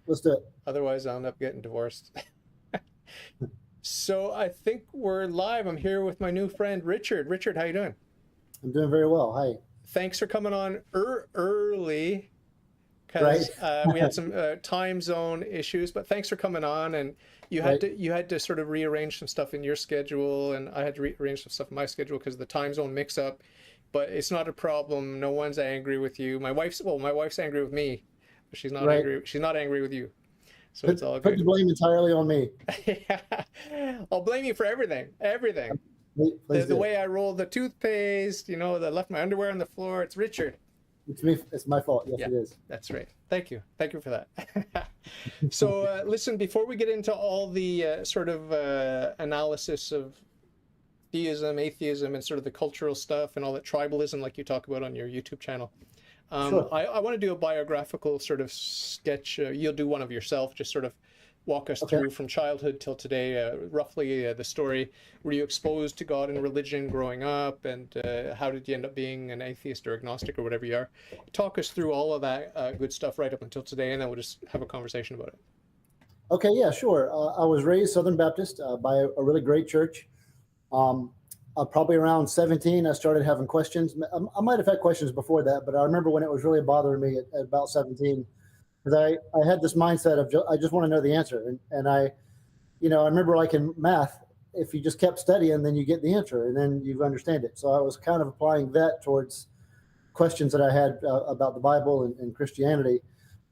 Let's do it. Otherwise, I'll end up getting divorced. So I think we're live. I'm here with my new friend, Richard. Richard, how you doing? I'm doing very well. Hi. Thanks for coming on early Right. because we had some time zone issues, but thanks for coming on. And Right. you had to sort of rearrange some stuff in your schedule, and I had to rearrange some stuff in my schedule because of the time zone mix up. But it's not a problem. No one's angry with you. My wife's angry with me, but she's not Right. angry. She's not angry with you, so it's Put, all put the good. blame entirely on me. I'll blame you for everything. Everything. Please The do. way I rolled the toothpaste, that I left my underwear on the floor. It's Richard. It's me. It's my fault. Yes, Yeah, it is. that's right. Thank you. Thank you for that. So, listen, before we get into all the sort of analysis of theism, atheism, and sort of the cultural stuff and all that tribalism, like you talk about on your YouTube channel, Sure. I want to do a biographical sort of sketch. You'll do one of yourself, just sort of walk us Okay. through from childhood till today, roughly the story. Were you exposed to God and religion growing up, and how did you end up being an atheist or agnostic or whatever you are? Talk us through all of that good stuff right up until today, and then we'll just have a conversation about it. Okay. Yeah. Sure. I was raised Southern Baptist by a really great church. Um, Probably around 17, I started having questions. I might have had questions before that, but I remember when it was really bothering me at about 17, because I had this mindset of I just want to know the answer, and I remember like in math, if you just kept studying, then you get the answer, and then you understand it. So I was kind of applying that towards questions that I had about the Bible and Christianity,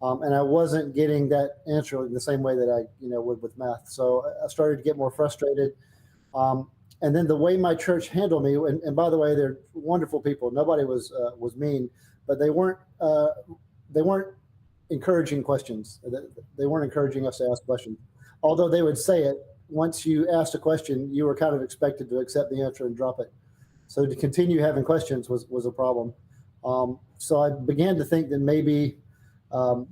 and I wasn't getting that answer in the same way that I would with math. So I started to get more frustrated. Um, and then the way my church handled me, and by the way, they're wonderful people. Nobody was mean, but they weren't encouraging questions. They weren't encouraging us to ask questions. Although they would say it, once you asked a question, you were kind of expected to accept the answer and drop it. So to continue having questions was a problem. So I began to think that maybe um,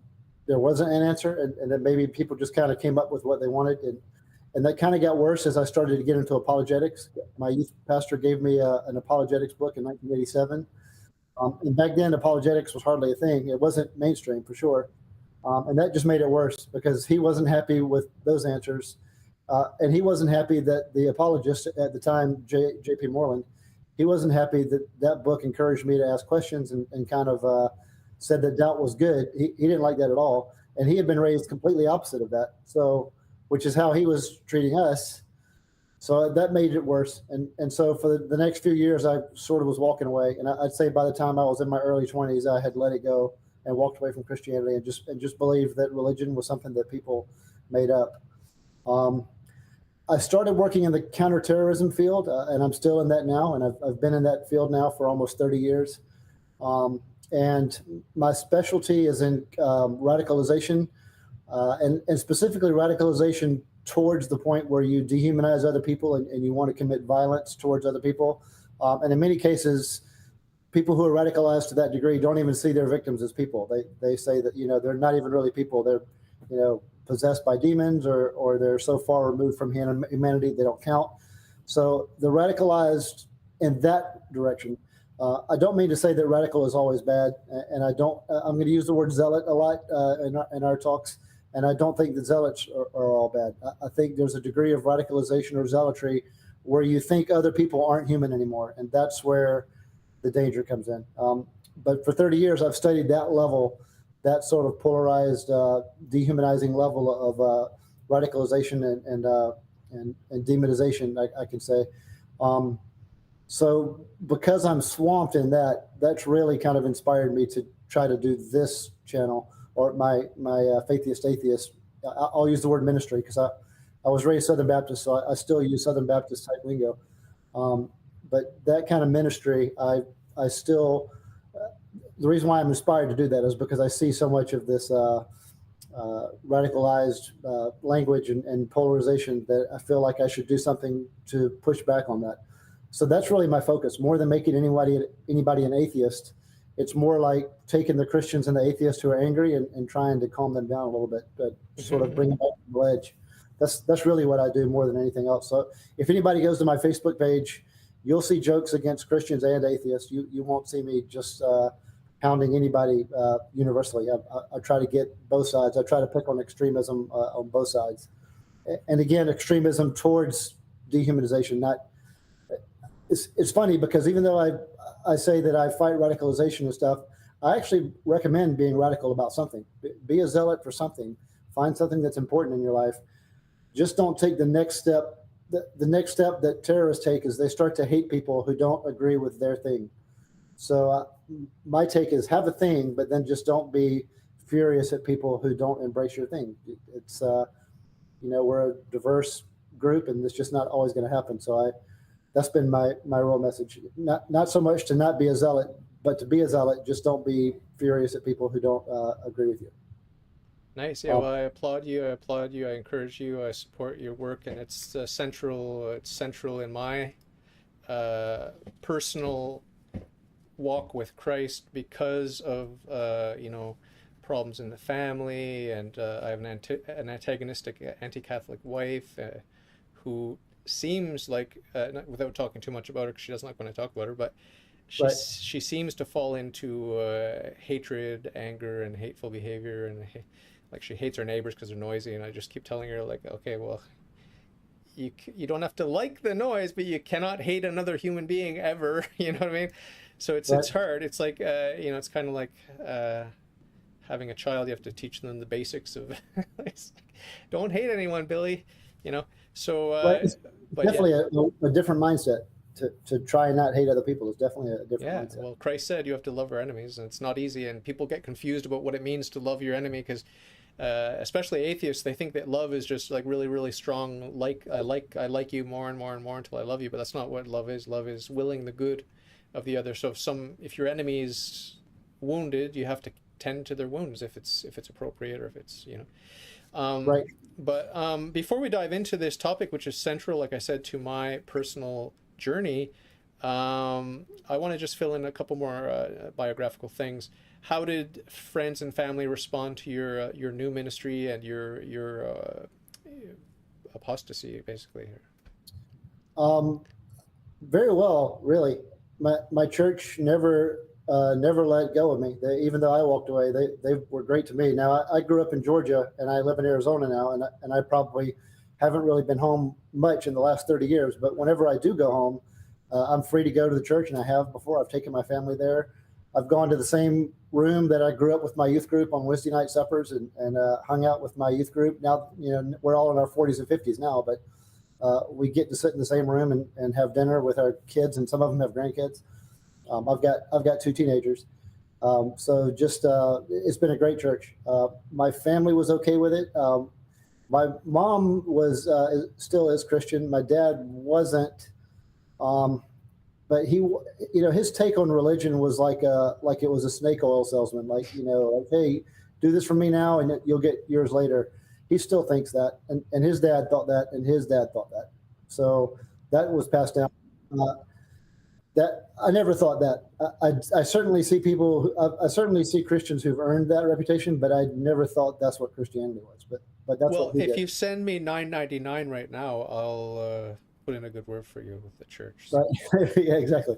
there wasn't an answer, and that maybe people just kind of came up with what they wanted. And that kind of got worse as I started to get into apologetics. My youth pastor gave me an apologetics book in 1987. And back then, apologetics was hardly a thing. It wasn't mainstream for sure. And that just made it worse because he wasn't happy with those answers. And he wasn't happy that the apologist at the time, J.P. Moreland, he wasn't happy that that book encouraged me to ask questions and kind of said that doubt was good. He didn't like that at all. And he had been raised completely opposite of that. So, which is how he was treating us. So that made it worse. And so for the next few years, I sort of was walking away. And I'd say by the time I was in my early 20s, I had let it go and walked away from Christianity and just believed that religion was something that people made up. Um, I started working in the counterterrorism field, and I'm still in that now. And I've been in that field now for almost 30 years. And my specialty is in radicalization, and specifically radicalization towards the point where you dehumanize other people and you want to commit violence towards other people. And in many cases, people who are radicalized to that degree don't even see their victims as people. They say that they're not even really people. They're possessed by demons, or they're so far removed from humanity they don't count. So the radicalized in that direction. I don't mean to say that radical is always bad, and I don't. I'm going to use the word zealot a lot in our talks, and I don't think the zealots are all bad. I think there's a degree of radicalization or zealotry where you think other people aren't human anymore, and that's where the danger comes in. But for 30 years, I've studied that level, that sort of polarized, dehumanizing level of radicalization and demonization, I can say. So because I'm swamped in that, that's really kind of inspired me to try to do this channel or my Faithiest Atheist. I'll use the word ministry because I was raised Southern Baptist, so I still use Southern Baptist type lingo. But that kind of ministry, I still, the reason why I'm inspired to do that is because I see so much of this radicalized language and polarization that I feel like I should do something to push back on that. So that's really my focus, more than making anybody an atheist. It's more like taking the Christians and the atheists who are angry and trying to calm them down a little bit, but sort of bring them back to the ledge. That's really what I do more than anything else. So if anybody goes to my Facebook page, you'll see jokes against Christians and atheists. You won't see me just pounding anybody universally. I try to get both sides. I try to pick on extremism on both sides. And again, extremism towards dehumanization. Not. It's funny because even though I say that I fight radicalization and stuff, I actually recommend being radical about something. Be a zealot for something. Find something that's important in your life. Just don't take the next step. The next step that terrorists take is they start to hate people who don't agree with their thing. So my take is have a thing, but then just don't be furious at people who don't embrace your thing. It's we're a diverse group, and it's just not always going to happen. So that's been my real message. Not so much to not be a zealot, but to be a zealot. Just don't be furious at people who don't agree with you. Nice. Yeah. Well, I applaud you. I encourage you. I support your work, and it's central. It's central in my personal walk with Christ because of problems in the family, and I have an antagonistic anti-Catholic wife who seems like, without talking too much about her, because she doesn't like when I talk about her, but she seems to fall into hatred, anger, and hateful behavior, and like she hates her neighbors because they're noisy, and I just keep telling her, like, okay, well, you don't have to like the noise, but you cannot hate another human being ever. You know what I mean? So it's hard. It's like it's kind of like having a child. You have to teach them the basics of don't hate anyone, Billy. So it's but definitely a different mindset. To try and not hate other people is definitely a different mindset. Well, Christ said you have to love our enemies, and it's not easy, and people get confused about what it means to love your enemy, because especially atheists, they think that love is just like really, really strong, I like you more and more and more until I love you, but that's not what love is. Love is willing the good of the other. So if your enemy is wounded, you have to tend to their wounds if it's appropriate, or if it's right. But before we dive into this topic, which is central, like I said, to my personal journey, I want to just fill in a couple more biographical things. How did friends and family respond to your new ministry and your apostasy, basically? Very well, really. My church never let go of me. Even though I walked away, they were great to me. Now I grew up in Georgia, and I live in Arizona now, and I probably haven't really been home much in the last 30 years. But whenever I do go home, I'm free to go to the church, and I have before. I've taken my family there. I've gone to the same room that I grew up with my youth group on Wednesday night suppers, and hung out with my youth group. Now, we're all in our 40s and 50s now, but we get to sit in the same room and have dinner with our kids, and some of them have grandkids. I've got two teenagers. So just it's been a great church. My family was okay with it. My mom was still is Christian. My dad wasn't, but he, his take on religion was like it was a snake oil salesman. Like, hey, do this for me now, and you'll get yours later. He still thinks that, and his dad thought that, and his dad thought that. So that was passed down. That I never thought that. I certainly see I certainly see Christians who've earned that reputation, but I never thought that's what Christianity was. But that's what we if did. you send me $9.99 right now, I'll put in a good word for you with the church. Right. Yeah, exactly.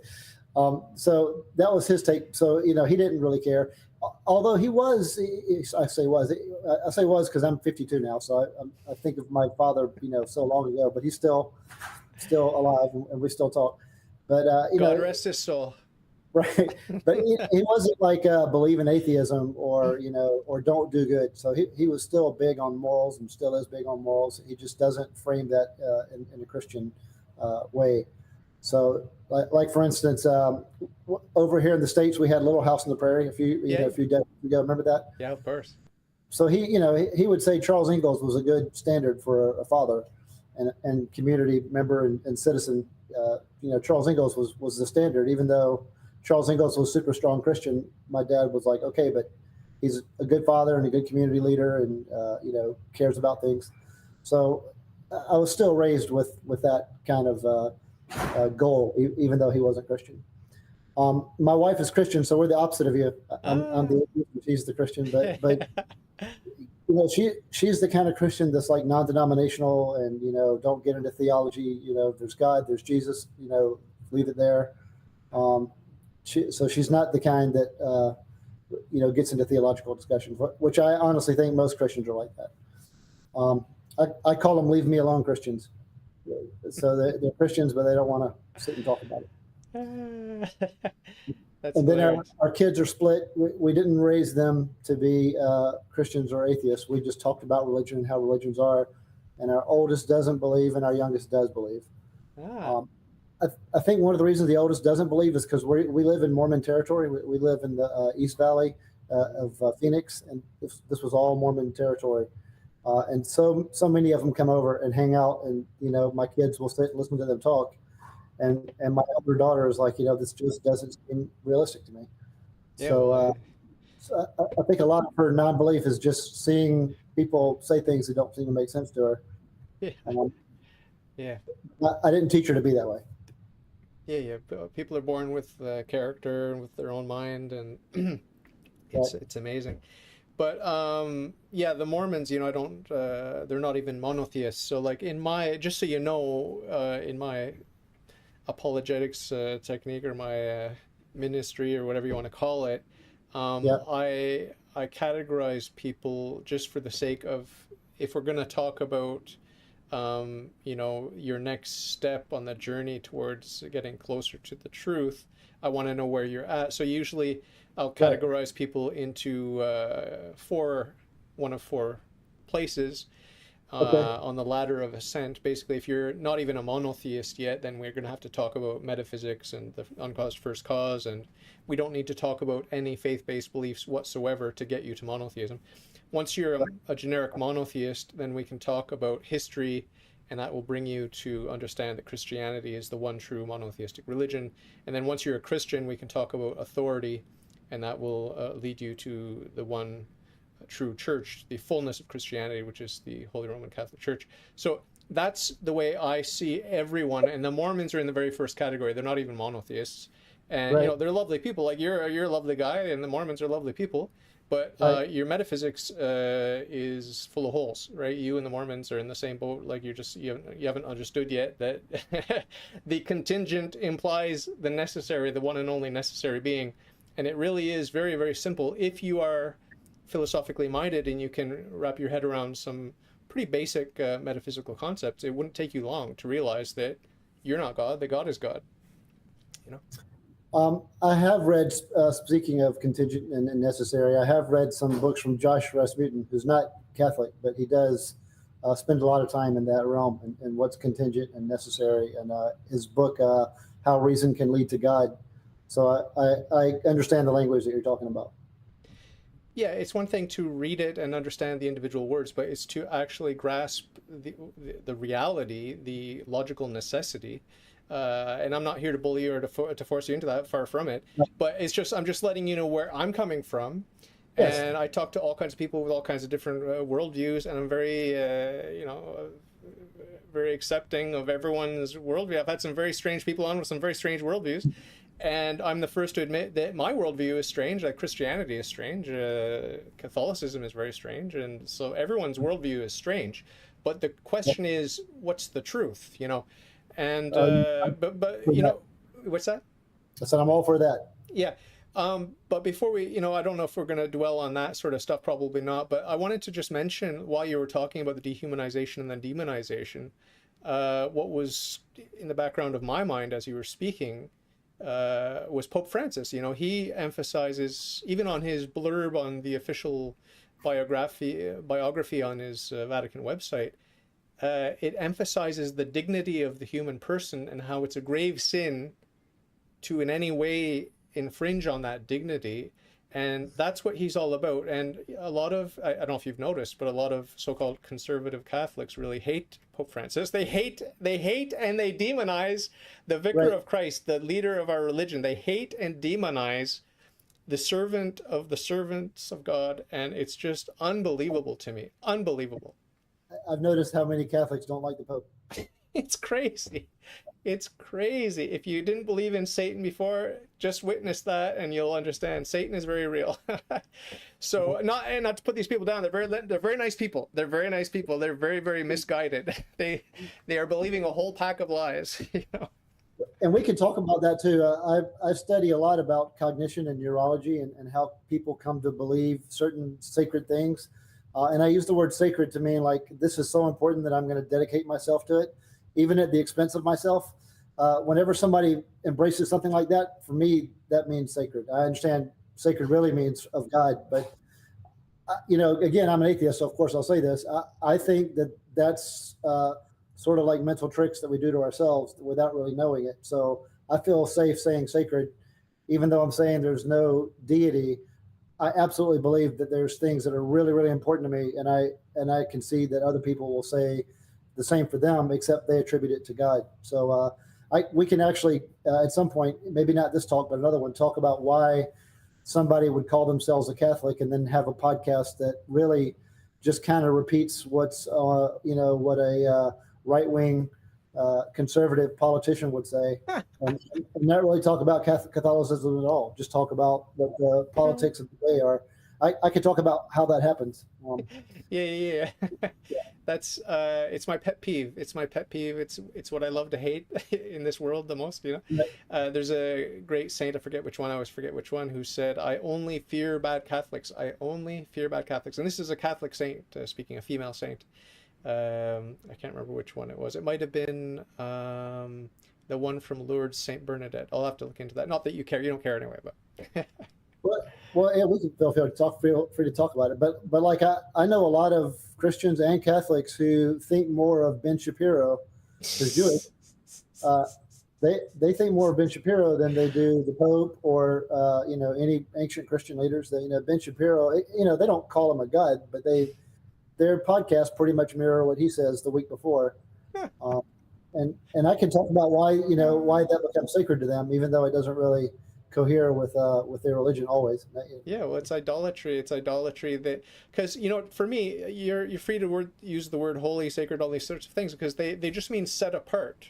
So that was his take. So he didn't really care. Although he was, I say was because I'm 52 now. So I think of my father, so long ago, but he's still alive, and we still talk. But God rest his soul. Right, but he wasn't like believe in atheism or don't do good. So he was still big on morals, and still is big on morals. He just doesn't frame that in a Christian way. So like for instance, over here in the States, we had Little House on the Prairie a few days ago. Remember that? Yeah, of course. So he would say Charles Ingalls was a good standard for a father and community member and citizen. Charles Ingalls was the standard, even though Charles Ingalls was a super strong Christian. My dad was like, okay, but he's a good father and a good community leader, and cares about things. So I was still raised with that kind of goal, even though he wasn't Christian. My wife is Christian, so we're the opposite of you. I'm the atheist, she's the Christian, but she's the kind of Christian that's like non-denominational, and don't get into theology. There's God, there's Jesus. Leave it there. So she's not the kind that gets into theological discussion, which I honestly think most Christians are like that. I call them "leave me alone" Christians. So they're Christians, but they don't want to sit and talk about it. That's And then hilarious. our kids are split. We didn't raise them to be Christians or atheists. We just talked about religion and how religions are. And our oldest doesn't believe, and our youngest does believe. Ah, I think one of the reasons the oldest doesn't believe is because we live in Mormon territory. We live in the East Valley of Phoenix, and this was all Mormon territory. And so many of them come over and hang out, and my kids will sit and listen to them talk. And my older daughter is like, this just doesn't seem realistic to me. yeah. So, Well, so I think a lot of her non-belief is just seeing people say things that don't seem to make sense to her. yeah, Um, yeah, I didn't teach her to be that way. yeah. People are born with character and with their own mind, and Right. it's amazing. But yeah, the Mormons, I don't. They're not even monotheists. So like just so you know, in my apologetics technique or my ministry or whatever you want to call it, Yeah. I categorize people just for the sake of, if we're going to talk about your next step on the journey towards getting closer to the truth, I want to know where you're at. So usually I'll Right. categorize people into one of four places Okay. on the ladder of ascent. Basically, if you're not even a monotheist yet, then we're going to have to talk about metaphysics and the uncaused first cause, and we don't need to talk about any faith-based beliefs whatsoever to get you to monotheism. Once you're a generic monotheist, then we can talk about history, and that will bring you to understand that Christianity is the one true monotheistic religion. And then once you're a Christian, we can talk about authority, and that will lead you to the one true church, the fullness of Christianity, which is the Holy Roman Catholic Church. So that's the way I see everyone. And the Mormons are in the very first category. They're not even monotheists. And, Right. they're lovely people. Like you're a lovely guy, and the Mormons are lovely people. But Right. your metaphysics is full of holes, right? You and the Mormons are in the same boat. Like you haven't understood yet that the contingent implies the necessary, the one and only necessary being. And it really is very, very simple. If you are philosophically minded and you can wrap your head around some pretty basic metaphysical concepts, it wouldn't take you long to realize that you're not God, that God is God. You know? I have read, speaking of contingent and necessary, I have read some books from Josh Rasmussen, who's not Catholic, but he does spend a lot of time in that realm and what's contingent and necessary. And his book, How Reason Can Lead to God. So I understand the language that you're talking about. Yeah, it's one thing to read it and understand the individual words, but it's to actually grasp the reality, the logical necessity. And I'm not here to bully you or to force you into that, far from it. But I'm just letting you know where I'm coming from. Yes. And I talk to all kinds of people with all kinds of different worldviews, and I'm very, very accepting of everyone's worldview. I've had some very strange people on with some very strange worldviews. And I'm the first to admit that my worldview is strange, like Christianity is strange, Catholicism is very strange, and so everyone's worldview is strange. But the question is, what's the truth, And what's that? I said I'm all for that. Yeah. But before we, I don't know if we're going to dwell on that sort of stuff, probably not. But I wanted to just mention, while you were talking about the dehumanization and then demonization, what was in the background of my mind as you were speaking was Pope Francis. He emphasizes, even on his blurb on the official biography on his Vatican website, it emphasizes the dignity of the human person and how it's a grave sin to in any way infringe on that dignity. And that's what he's all about. And a lot of, I don't know if you've noticed, but a lot of so-called conservative Catholics really hate Pope Francis. They hate and they demonize the vicar of Christ, the leader of our religion. They hate and demonize the servant of the servants of God. And it's just unbelievable to me. Unbelievable. I've noticed how many Catholics don't like the Pope. It's crazy. It's crazy. If you didn't believe in Satan before, just witness that and you'll understand. Satan is very real. So not to put these people down, they're very nice people. They're very nice people. They're very, very misguided. They are believing a whole pack of lies. And we can talk about that too. I study a lot about cognition and neurology and how people come to believe certain sacred things. And I use the word sacred to mean like this is so important that I'm going to dedicate myself to it, even at the expense of myself. Whenever somebody embraces something like that, for me, that means sacred. I understand sacred really means of God, but again, I'm an atheist, so of course I'll say this. I think that that's sort of like mental tricks that we do to ourselves without really knowing it. So I feel safe saying sacred, even though I'm saying there's no deity. I absolutely believe that there's things that are really, really important to me, and I can see that other people will say the same for them, except they attribute it to God. So we can actually at some point, maybe not this talk, but another one, talk about why somebody would call themselves a Catholic and then have a podcast that really just kind of repeats what's what a right-wing conservative politician would say, and not really talk about Catholicism at all. Just talk about what the politics of the day are. I could talk about how that happens. Yeah. That's it's my pet peeve. It's my pet peeve. It's what I love to hate in this world the most. There's a great saint, I forget which one. I always forget which one, who said, "I only fear bad Catholics. I only fear bad Catholics." And this is a Catholic saint speaking, a female saint. I can't remember which one it was. It might have been the one from Lourdes, Saint Bernadette. I'll have to look into that. Not that you care. You don't care anyway, but. Well, yeah, we can feel free to talk about it. But like I know a lot of Christians and Catholics who think more of Ben Shapiro, who's Jewish. They think more of Ben Shapiro than they do the Pope or any ancient Christian leaders. Ben Shapiro, they don't call him a god, but their podcasts pretty much mirror what he says the week before. And I can talk about why that becomes sacred to them, even though it doesn't really cohere with their religion always. Yeah, well, it's idolatry. It's idolatry that, because for me, you're free to use the word holy, sacred, all these sorts of things, because they just mean set apart,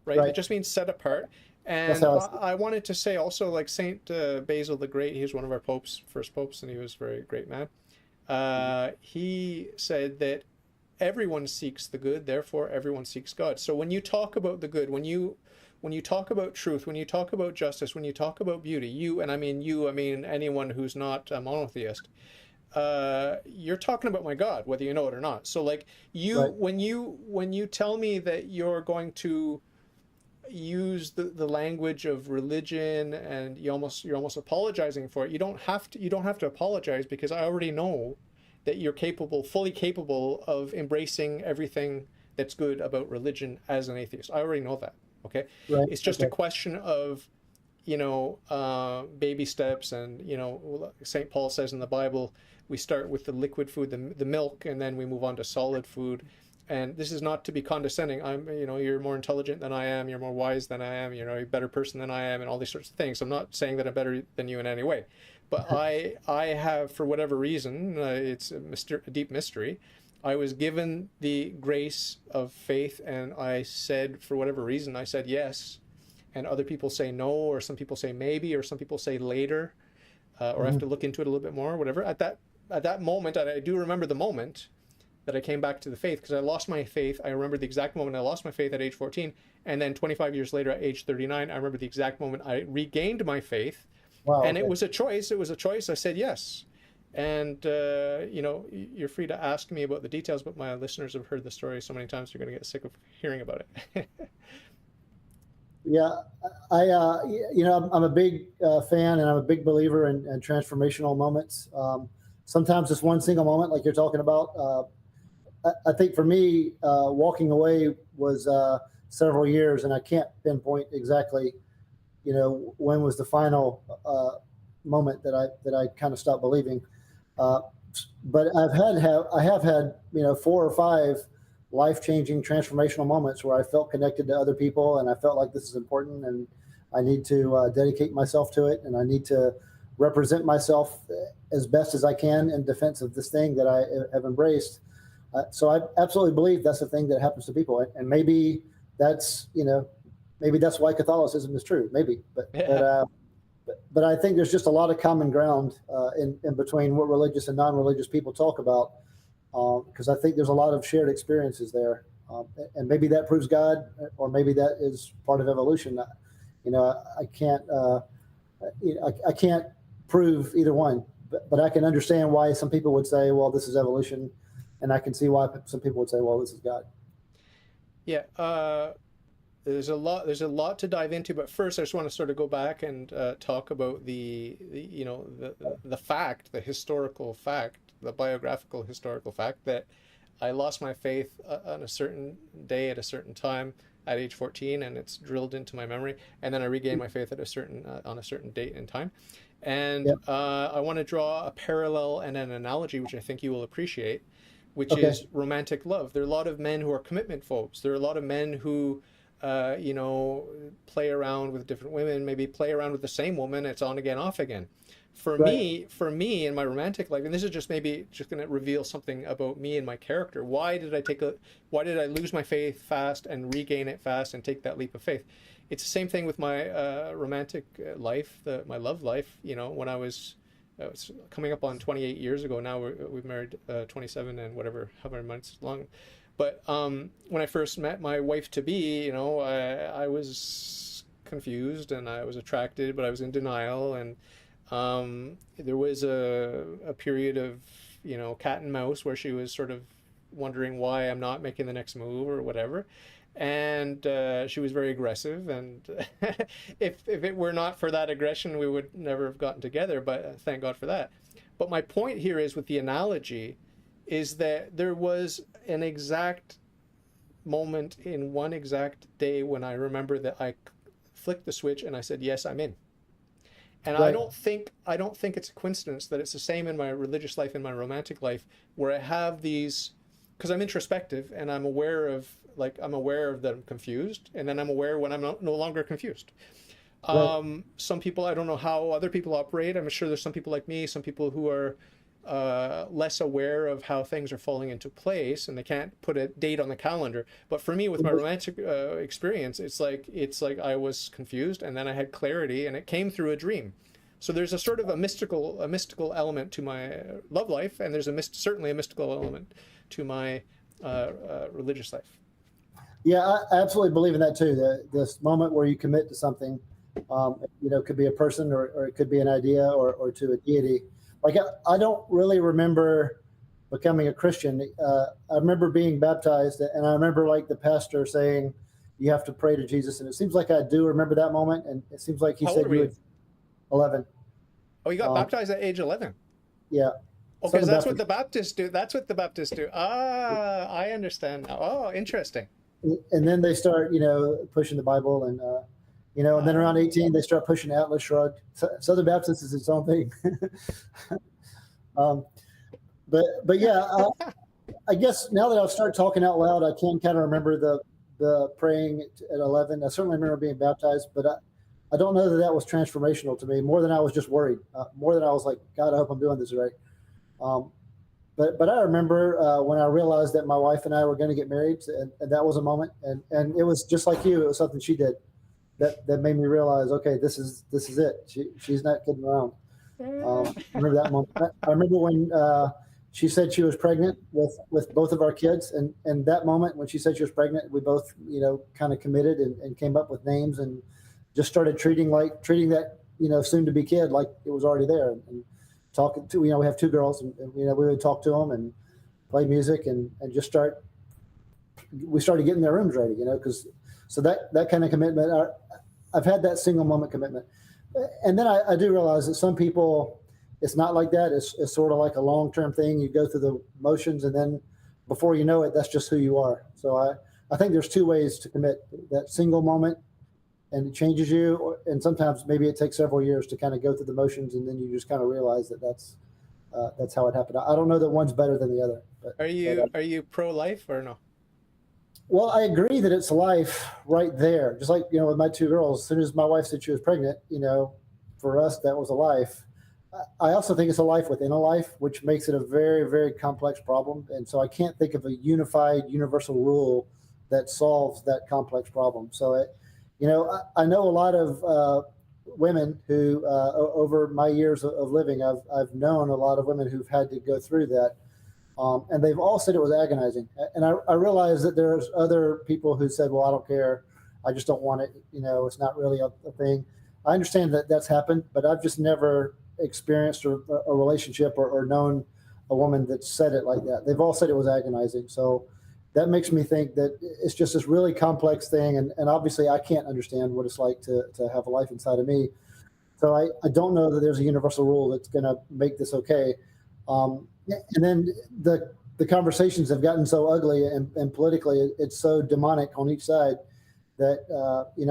right? They just mean set apart. And I wanted to say also, like Saint Basil the Great, he was one of our first popes, and he was a very great man. He said that everyone seeks the good, therefore everyone seeks God. So when you talk about the good, when you talk about truth, when you talk about justice, when you talk about beauty, I mean anyone who's not a monotheist, you're talking about my God, whether you know it or not. So like when you tell me that you're going to use the language of religion and you're almost apologizing for it, you don't have to apologize, because I already know that you're fully capable of embracing everything that's good about religion as an atheist. I already know that. Okay. Right. It's just a question of, baby steps. And, St. Paul says in the Bible, we start with the liquid food, the milk, and then we move on to solid food. And this is not to be condescending. You're more intelligent than I am. You're more wise than I am. You're a better person than I am, and all these sorts of things. I'm not saying that I'm better than you in any way. But I have, for whatever reason, it's a deep mystery, I was given the grace of faith, and I said, for whatever reason, I said yes. And other people say no, or some people say maybe, or some people say later, or I have to look into it a little bit more, whatever. At that moment, and I do remember the moment that I came back to the faith, because I lost my faith. I remember the exact moment I lost my faith at age 14. And then 25 years later, at age 39, I remember the exact moment I regained my faith. Wow, and okay. It was a choice. I said yes. And, you're free to ask me about the details, but my listeners have heard the story so many times, you're going to get sick of hearing about it. Yeah, I'm a big fan, and I'm a big believer in transformational moments. Sometimes it's one single moment, like you're talking about. I think for me, walking away was several years, and I can't pinpoint exactly, when was the final moment that I kind of stopped believing. But I have had 4 or 5 life-changing transformational moments where I felt connected to other people, and I felt like this is important, and I need to dedicate myself to it, and I need to represent myself as best as I can in defense of this thing that I have embraced. So I absolutely believe that's the thing that happens to people, and maybe that's why Catholicism is true, maybe, but I think there's just a lot of common ground in between what religious and non-religious people talk about, because I think there's a lot of shared experiences there. And maybe that proves God, or maybe that is part of evolution. I can't I can't prove either one, but I can understand why some people would say, well, this is evolution, and I can see why some people would say, well, this is God. Yeah. There's a lot to dive into, but first I just want to sort of go back and talk about the fact, the historical fact, the biographical historical fact that I lost my faith on a certain day at a certain time at age 14, and it's drilled into my memory, and then I regained my faith at a certain on a certain date and time. And Yeah. I want to draw a parallel and an analogy which I think you will appreciate, which Okay. is romantic love. There are a lot of men who are commitment phobes. There are a lot of men who play around with different women, maybe play around with the same woman. It's on again, off again. Right. For me in my romantic life, and this is just maybe just going to reveal something about me and my character. Why did I lose my faith fast and regain it fast and take that leap of faith? It's the same thing with my romantic life, my love life. When I was coming up on 28 years ago now. We've married 27 and whatever, however many months long. But when I first met my wife to be, I was confused and I was attracted, but I was in denial. And there was a period of, cat and mouse where she was sort of wondering why I'm not making the next move or whatever. And she was very aggressive. And if it were not for that aggression, we would never have gotten together. But thank God for that. But my point here is with the analogy is that there was an exact moment in one exact day when I remember that I flicked the switch and I said, yes, I'm in. And Right. I don't think it's a coincidence that it's the same in my religious life and my romantic life, where I have these, because I'm introspective and I'm aware of that I'm confused, and then I'm aware when I'm no longer confused. Right. Some people, I don't know how other people operate. I'm sure there's some people like me, some people who are less aware of how things are falling into place, and they can't put a date on the calendar. But for me, with my romantic experience, it's like I was confused, and then I had clarity, and it came through a dream. So there's a sort of a mystical element to my love life, and there's certainly a mystical element to my religious life. Yeah, I absolutely believe in that too. This moment where you commit to something, could be a person, or it could be an idea, or to a deity. Like I don't really remember becoming a Christian. I remember being baptized, and I remember like the pastor saying, "You have to pray to Jesus." And it seems like I do remember that moment. And it seems like he How old said were you you? would 11. Oh, you got Um, baptized at age 11. yeah, Oh, because Southern that's what Baptist. the Baptists do. That's what the Baptists do. Ah, I understand now. Oh, interesting. And then they start, pushing the Bible, and and then around Ah. 18 they start pushing Atlas Shrugged. Southern Baptist is its own thing. um, but yeah, I guess now that I've started talking out loud, I can kind of remember the praying at 11. I certainly remember being baptized, but I don't know that that was transformational to me. More than I was just worried. More than I was like, God, I hope I'm doing this right. Um, but I remember when I realized that my wife and I were going to get married, and that was a moment, and it was just like you. It was something she did that made me realize, okay, this is it. She's not kidding around. I remember that moment. I remember when she said she was pregnant with both of our kids, and that moment when she said she was pregnant, we both kind of committed, and came up with names, and just started treating that soon to be kid like it was already there, and talking to we have two girls, and we would talk to them and play music, and just we started getting their rooms ready, because so that kind of commitment. I've had that single moment commitment. And then I do realize that some people, it's not like that. It's sort of like a long-term thing. You go through the motions, and then before you know it, that's just who you are. So I think there's two ways to commit: that single moment, and it changes you, and sometimes maybe it takes several years to kind of go through the motions, and then you just kind of realize that that's how it happened. I don't know that one's better than the other, Are you pro-life or no? well, I agree that it's life right there. Just like, with my two girls, as soon as my wife said she was pregnant, for us, that was a life. I also think it's a life within a life, which makes it a very, very complex problem. And so I can't think of a unified, universal rule that solves that complex problem. So, I know a lot of women who, over my years of living, I've known a lot of women who've had to go through that. And they've all said it was agonizing. And I realize that there's other people who said, well, I don't care. I just don't want it. It's not really a thing. I understand that that's happened, but I've just never experienced a relationship or known a woman that said it like that. They've all said it was agonizing. So that makes me think that it's just this really complex thing. And obviously I can't understand what it's like to have a life inside of me. So I don't know that there's a universal rule that's going to make this okay. And then the conversations have gotten so ugly and politically it's so demonic on each side that,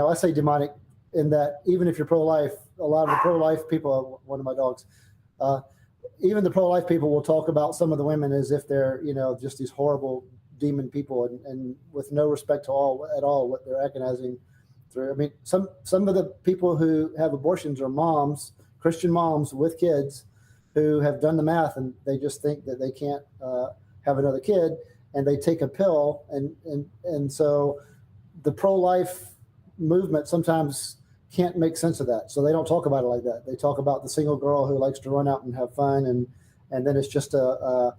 I say demonic in that even if you're pro-life, a lot of the pro-life people, one of my dogs, even the pro-life people will talk about some of the women as if they're, just these horrible demon people and with no respect to at all what they're agonizing through. I mean, some of the people who have abortions are moms, Christian moms with kids who have done the math and they just think that they can't have another kid and they take a pill. And so the pro-life movement sometimes can't make sense of that. So they don't talk about it like that. They talk about the single girl who likes to run out and have fun. And then it's just a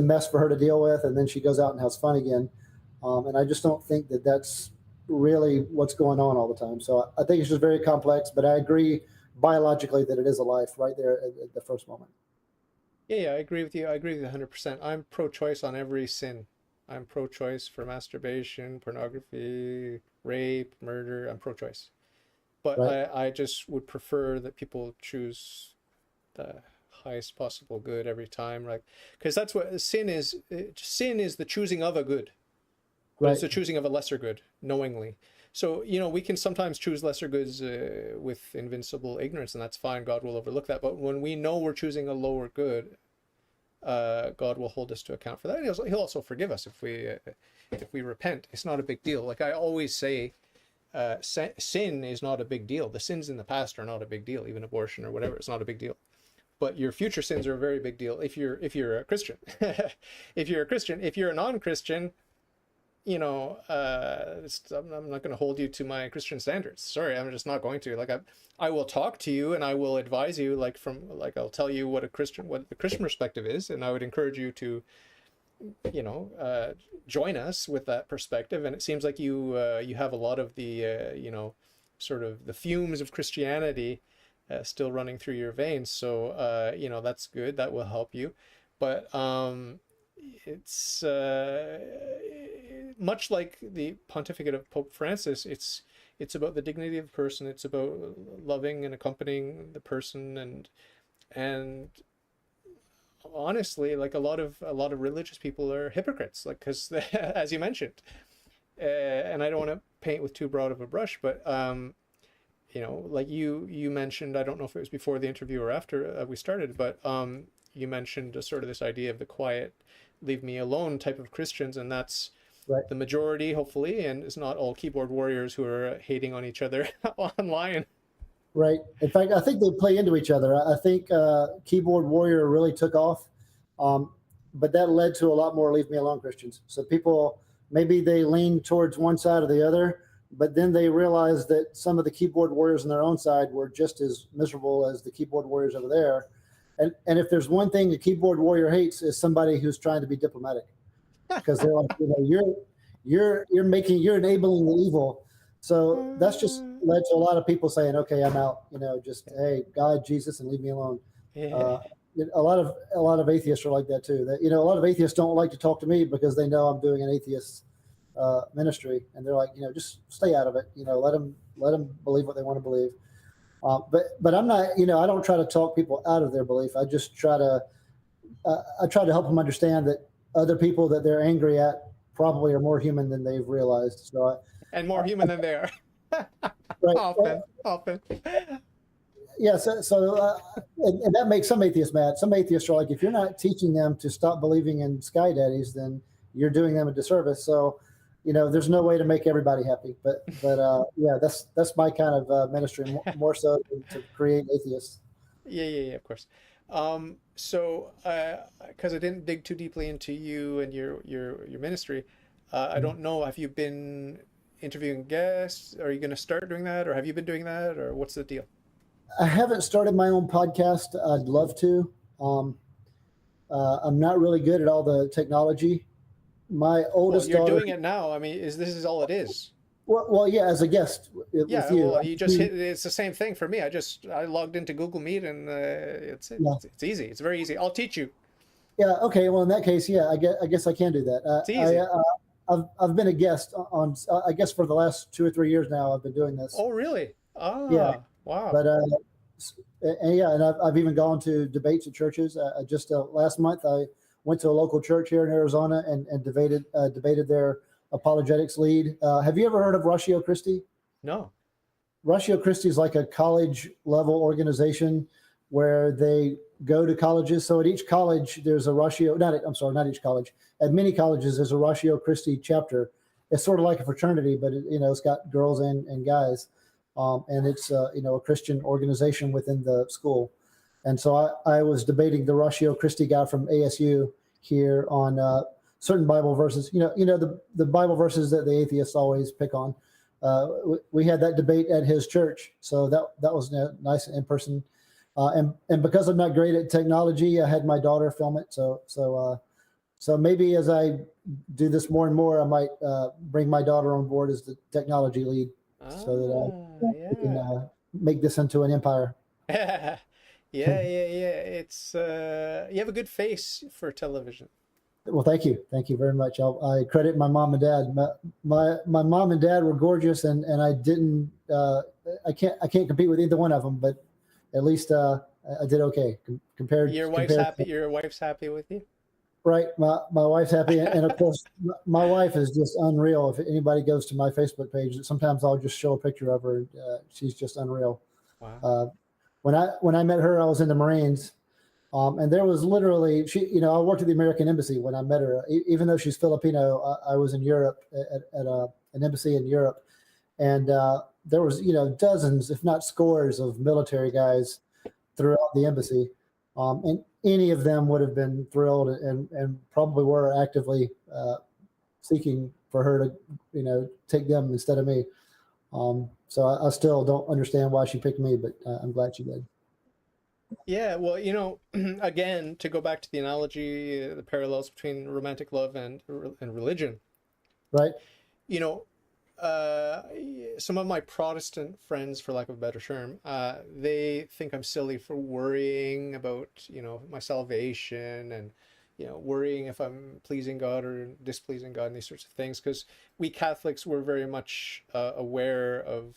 mess for her to deal with. And then she goes out and has fun again. And I just don't think that that's really what's going on all the time. So I think it's just very complex, but I agree biologically that it is a life right there at the first moment. Yeah, I agree with you. I agree with you 100%. I'm pro-choice on every sin. I'm pro-choice for masturbation, pornography, rape, murder. I'm pro-choice. But Right. I just would prefer that people choose the highest possible good every time, right? Because that's what sin is. Sin is the choosing of a good, but it's the choosing of a lesser good knowingly. So, we can sometimes choose lesser goods with invincible ignorance, and that's fine. God will overlook that. But when we know we're choosing a lower good, God will hold us to account for that. He'll also forgive us if we repent. It's not a big deal. Like I always say, sin is not a big deal. The sins in the past are not a big deal. Even abortion or whatever, it's not a big deal. But your future sins are a very big deal if you're a Christian. If you're a Christian, if you're a non-Christian, I'm not going to hold you to my Christian standards. Sorry, I'm just not going to. Like I will talk to you and I will advise you, I'll tell you what the Christian perspective is, and I would encourage you to, join us with that perspective. And it seems like you have a lot of the, sort of the fumes of Christianity still running through your veins. So, that's good. That will help you. But it's much like the pontificate of Pope Francis. It's about the dignity of the person. It's about loving and accompanying the person, and honestly, like a lot of religious people are hypocrites, like because as you mentioned, and I don't want to paint with too broad of a brush, but like you mentioned, I don't know if it was before the interview or after we started, but you mentioned sort of this idea of the quiet, leave me alone type of Christians, and that's Right. the majority, hopefully, and it's not all keyboard warriors who are hating on each other online. Right. In fact, I think they play into each other. I think Keyboard Warrior really took off, but that led to a lot more leave me alone Christians. So people, maybe they lean towards one side or the other, but then they realized that some of the keyboard warriors on their own side were just as miserable as the keyboard warriors over there. And if there's one thing a keyboard warrior hates is somebody who's trying to be diplomatic, because they're like, you're enabling the evil. So that's just led to a lot of people saying, okay, I'm out, just, hey, God, Jesus, and leave me alone. Yeah. A lot of atheists are like that too. That, a lot of atheists don't like to talk to me because they know I'm doing an atheist ministry, and they're like, just stay out of it. Let them believe what they want to believe. But I'm not, I don't try to talk people out of their belief. I just try to help them understand that other people that they're angry at probably are more human than they've realized. So, And more human than they are. right. Often. Yeah. And that makes some atheists mad. Some atheists are like, if you're not teaching them to stop believing in sky daddies, then you're doing them a disservice. So, there's no way to make everybody happy. But yeah, that's my kind of ministry, more so to create atheists. Yeah, of course. So, because I didn't dig too deeply into you and your ministry, I don't know. Have you been interviewing guests? Are you going to start doing that, or have you been doing that, or what's the deal? I haven't started my own podcast. I'd love to. I'm not really good at all the technology. My Well, oldest you're daughter, doing it now. I mean, this is all it is. well, yeah, as a guest with Yeah, you. well, you just hit. It's the same thing for me. I logged into Google Meet, and Yeah, it's easy. It's very easy. I'll teach you. yeah. Okay. Well, in that case, yeah, I guess I can do that. It's easy. I've been a guest on, I guess for the last 2 or 3 years now. I've been doing this. Oh, really? Yeah, Ah, wow. but and yeah, and I've even gone to debates at churches. Just last month, I went to a local church here in Arizona and debated their apologetics lead. Have you ever heard of Ratio Christi? No. Ratio Christi is like a college level organization where they go to colleges. So at each college, there's a Ratio. I'm sorry, not each college. At many colleges, there's a Ratio Christi chapter. It's sort of like a fraternity, but it's got girls and guys, and it's a Christian organization within the school. And so I was debating the Ratio Christi guy from ASU here on certain Bible verses. The Bible verses that the atheists always pick on. We had that debate at his church, so that was nice in person. And because I'm not great at technology, I had my daughter film it. So maybe as I do this more and more, I might bring my daughter on board as the technology lead, so that we can make this into an empire. Yeah. Yeah. It's you have a good face for television. Well, thank you very much. I credit my mom and dad. My mom and dad were gorgeous, and I didn't. I can't compete with either one of them, but at least I did okay compared. Your wife's happy. Your wife's happy with you. Right, my wife's happy, and of course, my wife is just unreal. If anybody goes to my Facebook page, sometimes I'll just show a picture of her. She's just unreal. Wow. When I met her, I was in the Marines. And there was literally, I worked at the American Embassy when I met her. Even though she's Filipino, I was in Europe at an embassy in Europe. And there was, dozens, if not scores of military guys throughout the embassy. And any of them would have been thrilled and probably were actively seeking for her to, take them instead of me. So I still don't understand why she picked me, but I'm glad she did. Yeah, well, again, to go back to the analogy, the parallels between romantic love and religion, right? Some of my Protestant friends, for lack of a better term, they think I'm silly for worrying about, my salvation and, worrying if I'm pleasing God or displeasing God and these sorts of things, because we Catholics were very much aware of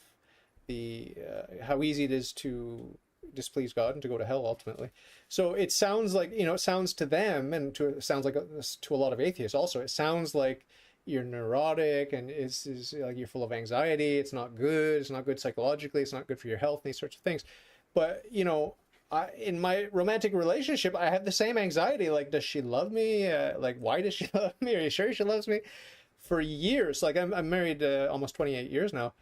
the how easy it is to displease God and to go to hell ultimately. So it sounds like, it sounds to them, and it sounds like to a lot of atheists also, it sounds like you're neurotic and it's like you're full of anxiety. It's not good. It's not good psychologically. It's not good for your health and these sorts of things. But, in my romantic relationship, I have the same anxiety. Like, does she love me? Why does she love me? Are you sure she loves me? For years, like I'm married almost 28 years now.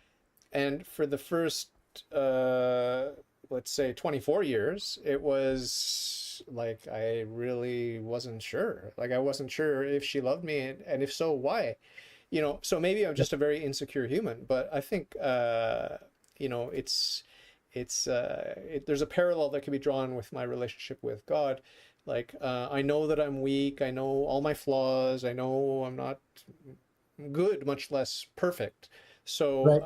And for the first, let's say 24 years, it was like I really wasn't sure. Like I wasn't sure if she loved me, and if so, why? So maybe I'm just a very insecure human. But I think there's a parallel that can be drawn with my relationship with God. Like I know that I'm weak. I know all my flaws. I know I'm not good, much less perfect. So, right.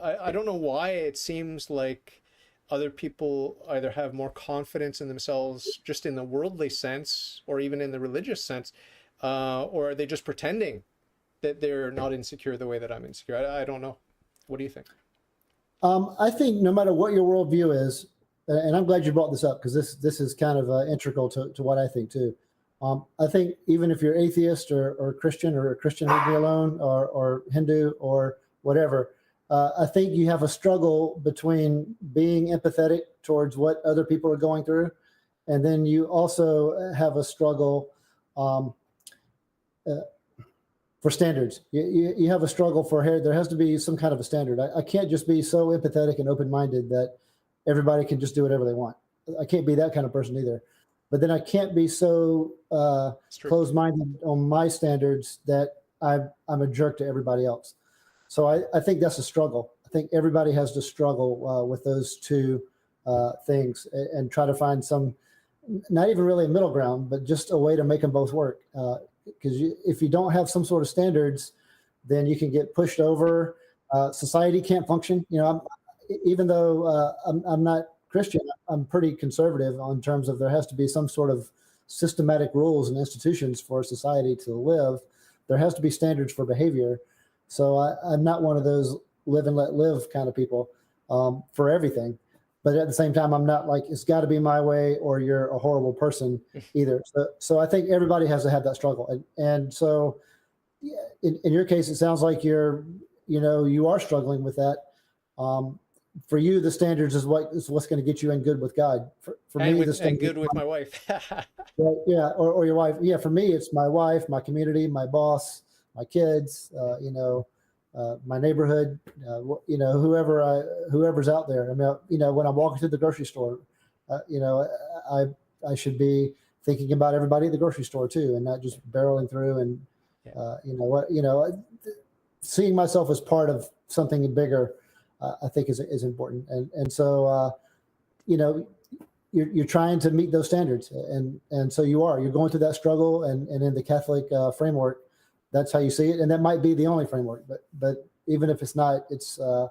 I don't know why it seems like other people either have more confidence in themselves just in the worldly sense or even in the religious sense, or are they just pretending that they're not insecure the way that I'm insecure? I don't know. What do you think? I think no matter what your worldview is, and I'm glad you brought this up because this is kind of integral to what I think too. I think even if you're atheist or Christian or a Christian leave me alone or Hindu or whatever, I think you have a struggle between being empathetic towards what other people are going through, and then you also have a struggle for standards. You have a struggle for there has to be some kind of a standard. I can't just be so empathetic and open-minded that everybody can just do whatever they want. I can't be that kind of person either. But then I can't be so closed-minded on my standards that I'm a jerk to everybody else. So I think that's a struggle. I think everybody has to struggle with those two things and try to find some not even really a middle ground, but just a way to make them both work. Because if you don't have some sort of standards, then you can get pushed over. Society can't function. Even though I'm not Christian, I'm pretty conservative on terms of there has to be some sort of systematic rules and institutions for society to live. There has to be standards for behavior. So I'm not one of those live and let live kind of people for everything. But at the same time, I'm not like, it's got to be my way or you're a horrible person either. So I think everybody has to have that struggle. And so in your case, it sounds like you are struggling with that. For you, the standards is what's going to get you in good with God. For me, the standards, and good with my wife. yeah, or your wife. Yeah, for me, it's my wife, my community, my boss, my kids. My neighborhood. Whoever's out there. I mean, when I'm walking through the grocery store, I should be thinking about everybody at the grocery store too, and not just barreling through and seeing myself as part of something bigger. I think is important, and so you're trying to meet those standards, and so you're going through that struggle, and in the Catholic framework, that's how you see it, and that might be the only framework, but even if it's not, it's the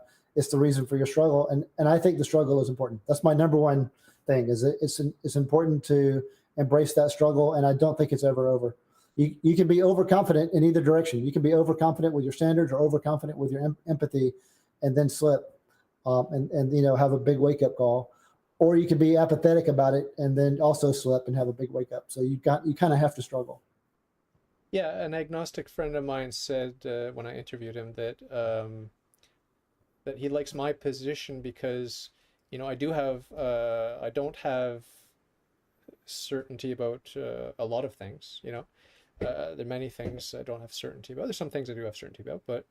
reason for your struggle, and I think the struggle is important. That's my number one thing. It's important to embrace that struggle, and I don't think it's ever over. You can be overconfident in either direction. You can be overconfident with your standards or overconfident with your empathy, and then slip, and have a big wake up call, or you can be apathetic about it and then also slip and have a big wake up. So you kind of have to struggle. Yeah, an agnostic friend of mine said when I interviewed him that that he likes my position because I don't have certainty about a lot of things. There are many things I don't have certainty about. There's some things I do have certainty about, but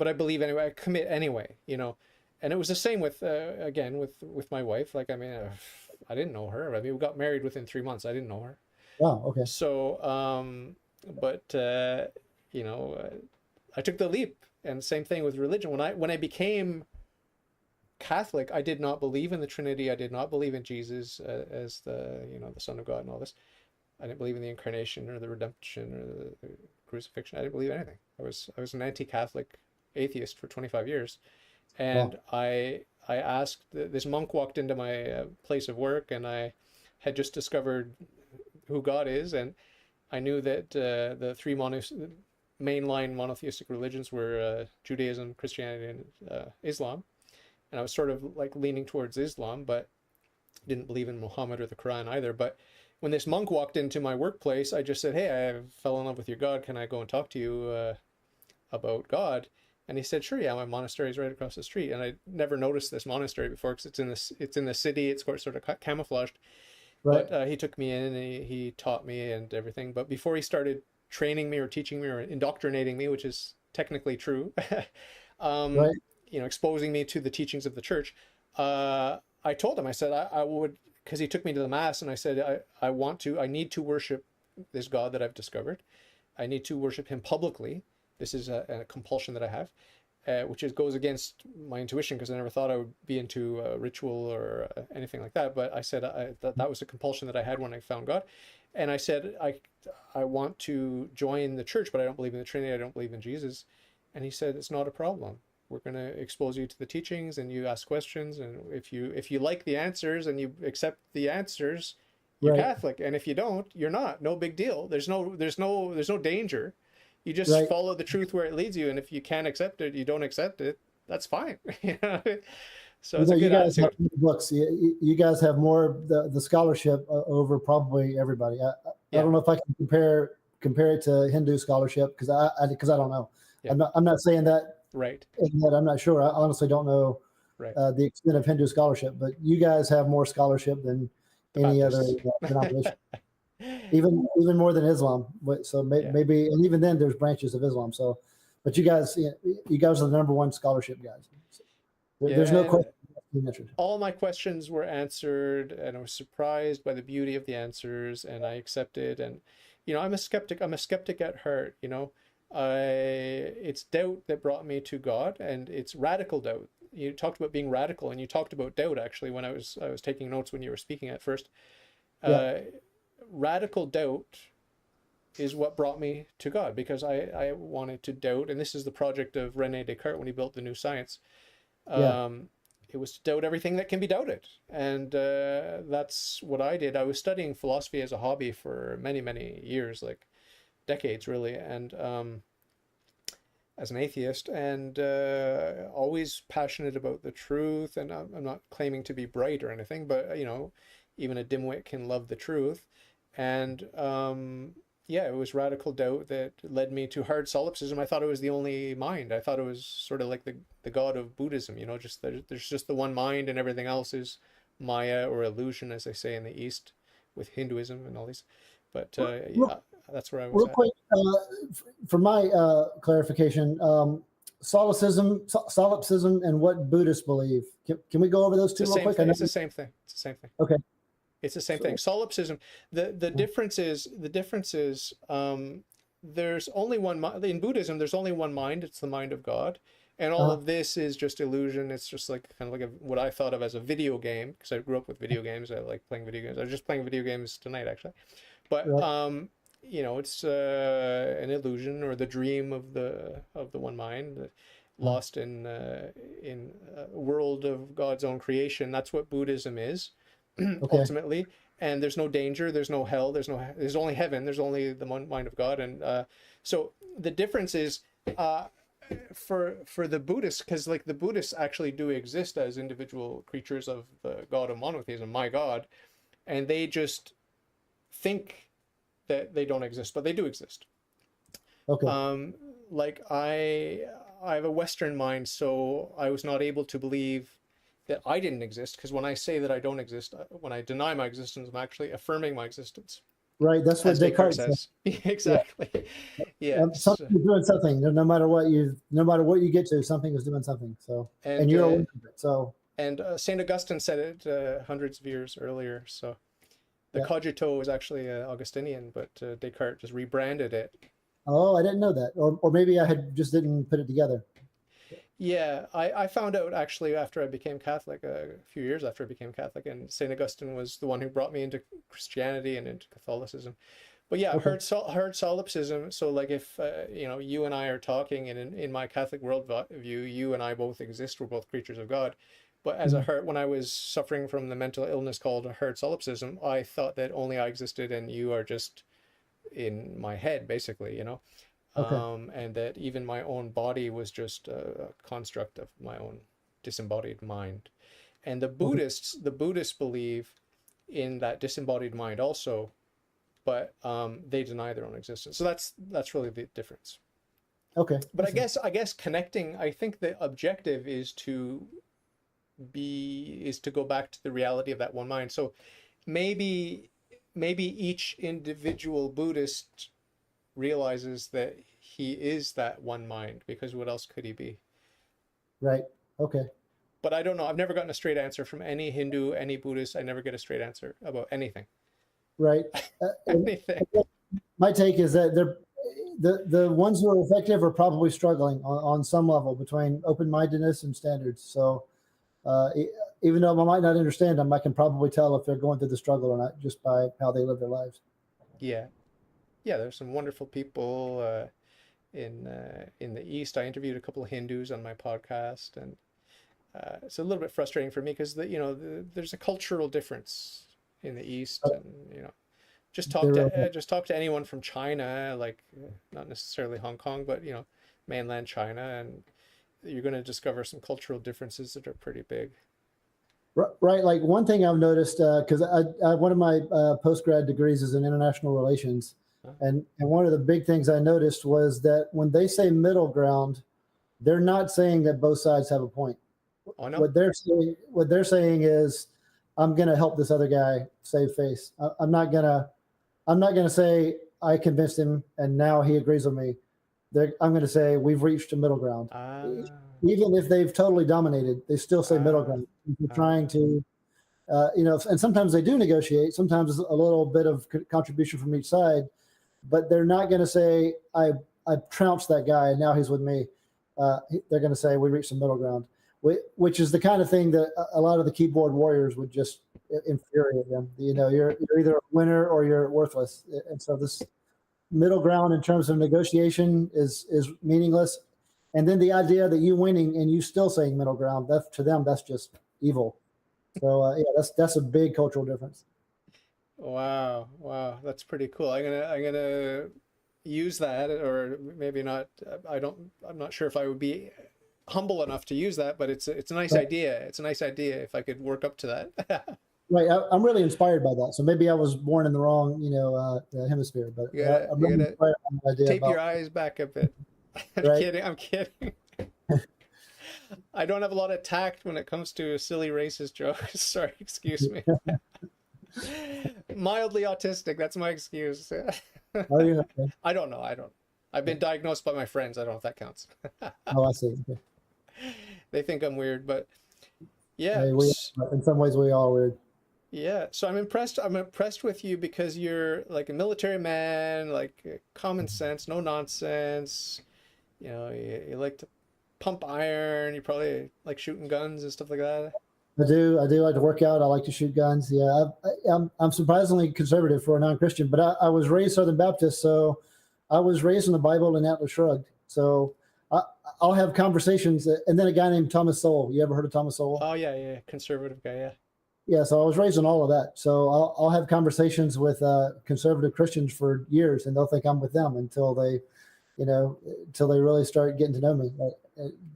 I believe anyway. I commit anyway. And it was the same with again with my wife. Like, I mean, I didn't know her. I mean, we got married within 3 months. I didn't know her. Wow. Okay. So, I took the leap, and same thing with religion. When I became Catholic, I did not believe in the Trinity. I did not believe in Jesus as the Son of God and all this. I didn't believe in the incarnation or the redemption or the crucifixion. I didn't believe anything. I was an anti-Catholic atheist for 25 years, and wow. I asked. This monk walked into my place of work, and I had just discovered who God is, and I knew that the three mainline monotheistic religions were Judaism, Christianity, and Islam, and I was sort of like leaning towards Islam, but didn't believe in Muhammad or the Quran either. But when this monk walked into my workplace, I just said, "Hey, I fell in love with your God. Can I go and talk to you about God?" And he said, "Sure, yeah, my monastery is right across the street." And I never noticed this monastery before because it's in the city. It's sort of camouflaged. Right. But he took me in and he taught me and everything. But before he started training me or teaching me or indoctrinating me, which is technically true, right. Exposing me to the teachings of the church, I told him, I said, I would, because he took me to the mass, and I said, I need to worship this God that I've discovered. I need to worship him publicly. This is a compulsion that I have. Which goes against my intuition because I never thought I would be into ritual or anything like that. But I said that was a compulsion that I had when I found God. And I said, I want to join the church, but I don't believe in the Trinity. I don't believe in Jesus. And he said, it's not a problem. We're going to expose you to the teachings, and you ask questions. And if you like the answers and you accept the answers, you're right. Catholic. And if you don't, you're not. No big deal. There's no danger. You just right. follow the truth where it leads you, and if you can't accept it, you don't accept it. That's fine. So it's a good guys attitude. Have books. You guys have more the scholarship over probably everybody. I don't know if I can compare it to Hindu scholarship because I don't know. Yeah. I'm not saying that. Right. I'm not sure. I honestly don't know right. The extent of Hindu scholarship, but you guys have more scholarship than any other denomination. Even more than Islam. So maybe, and even then there's branches of Islam. So, but you guys are the number one scholarship guys. So there's no question. All my questions were answered, and I was surprised by the beauty of the answers, and I accepted. And I'm a skeptic. I'm a skeptic at heart. It's doubt that brought me to God, and it's radical doubt. you talked about being radical, and you talked about doubt actually when I was taking notes when you were speaking at first. Yeah. Radical doubt is what brought me to God, because I wanted to doubt, and this is the project of René Descartes when he built the new science. Yeah. It was to doubt everything that can be doubted, and that's what I did. I was studying philosophy as a hobby for many, many years, like decades really, and as an atheist, and always passionate about the truth. And I'm not claiming to be bright or anything, but even a dimwit can love the truth. And yeah, it was radical doubt that led me to hard solipsism. I thought it was the only mind. I thought it was sort of like the god of Buddhism, just there's just the one mind, and everything else is Maya or illusion, as they say in the East with Hinduism and all these. But yeah, that's where I was Real at. quick, for my clarification, solipsism and what Buddhists believe. Can we go over those two real quick? It's the same thing. It's the same thing. Okay. It's the same thing. Solipsism. The difference is there's only one mind in Buddhism. There's only one mind. It's the mind of God, and all of this is just illusion. It's just like kind of like what I thought of as a video game, because I grew up with video games. I like playing video games. I was just playing video games tonight actually, but it's an illusion or the dream of the one mind, lost in a world of God's own creation. That's what Buddhism is. Ultimately, and there's no danger, there's no hell, there's only heaven, there's only the mind of God. And so the difference is for the Buddhists, because like the Buddhists actually do exist as individual creatures of the God of monotheism, my God, and they just think that they don't exist, but they do exist. Okay. Like I have a Western mind, so I was not able to believe that I didn't exist, because when I say that I don't exist, when I deny my existence, I'm actually affirming my existence. Right. That's what Descartes says. Exactly. Yeah. Something's doing something. No matter what you get to, something is doing something. So, and you're aware of it. So. And Saint Augustine said it hundreds of years earlier. So, the cogito was actually Augustinian, but Descartes just rebranded it. Oh, I didn't know that, or maybe I just didn't put it together. Yeah, I found out actually after I became Catholic, a few years after I became Catholic, and St. Augustine was the one who brought me into Christianity and into Catholicism. But yeah, heard solipsism. So like if you and I are talking, and in my Catholic worldview, you and I both exist. We're both creatures of God. But as when I was suffering from the mental illness called herd solipsism, I thought that only I existed and you are just in my head, basically, and that even my own body was just a construct of my own disembodied mind. And the Buddhists believe in that disembodied mind also, but they deny their own existence. So that's really the difference. Okay. But I guess connecting, I think the objective is to go back to the reality of that one mind. So maybe each individual Buddhist realizes that he is that one mind, because what else could he be? Right. Okay. But I don't know. I've never gotten a straight answer from any Hindu, any Buddhist. I never get a straight answer about anything. Right. Anything. My take is that the ones who are effective are probably struggling on some level between open-mindedness and standards. So even though I might not understand them, I can probably tell if they're going through the struggle or not just by how they live their lives. Yeah. Yeah, there's some wonderful people in the East. I interviewed a couple of Hindus on my podcast, and it's a little bit frustrating for me because there's a cultural difference in the East, and just talk to anyone from China, like not necessarily Hong Kong, but mainland China, and you're going to discover some cultural differences that are pretty big. Right. Like one thing I've noticed, because one of my post-grad degrees is in international relations. And one of the big things I noticed was that when they say middle ground, they're not saying that both sides have a point. Oh, no. What they're saying is, I'm going to help this other guy save face. I'm not gonna say I convinced him and now he agrees with me. I'm going to say we've reached a middle ground. Even if they've totally dominated, they still say middle ground. They're trying to, and sometimes they do negotiate. Sometimes a little bit of contribution from each side. But they're not going to say, I trounced that guy and now he's with me. They're going to say, we reached the middle ground. which is the kind of thing that a lot of the keyboard warriors would just infuriate them. You're either a winner or you're worthless. And so this middle ground in terms of negotiation is meaningless. And then the idea that you winning and you still saying middle ground, that to them, that's just evil. So yeah, that's a big cultural difference. Wow, wow, that's pretty cool. I'm gonna use that, or maybe not. I'm not sure if I would be humble enough to use that, but it's a nice Right. idea. It's a nice idea if I could work up to that. Right. I'm really inspired by that. So maybe I was born in the wrong, hemisphere, but I'm You really gotta inspired by the idea tape your about, eyes back a bit. I'm right. kidding. I'm kidding. I don't have a lot of tact when it comes to silly racist jokes. Sorry, excuse me. Mildly autistic, that's my excuse. Oh, yeah. Okay. I don't know. I've been diagnosed by my friends. I don't know if that counts. Oh, I see. Okay. They think I'm weird, but yeah. Hey, in some ways, we are weird. Yeah. So I'm impressed. I'm impressed with you because you're like a military man, like common sense, no nonsense. You like to pump iron. You probably like shooting guns and stuff like that. I do. I do like to work out. I like to shoot guns. Yeah, I'm surprisingly conservative for a non-Christian, but I was raised Southern Baptist, so I was raised in the Bible and Atlas Shrugged. So I, I'll have conversations, and then a guy named Thomas Sowell. You ever heard of Thomas Sowell? Oh yeah, yeah, conservative guy. Yeah. Yeah. So I was raised in all of that. So I'll have conversations with conservative Christians for years, and they'll think I'm with them until they really start getting to know me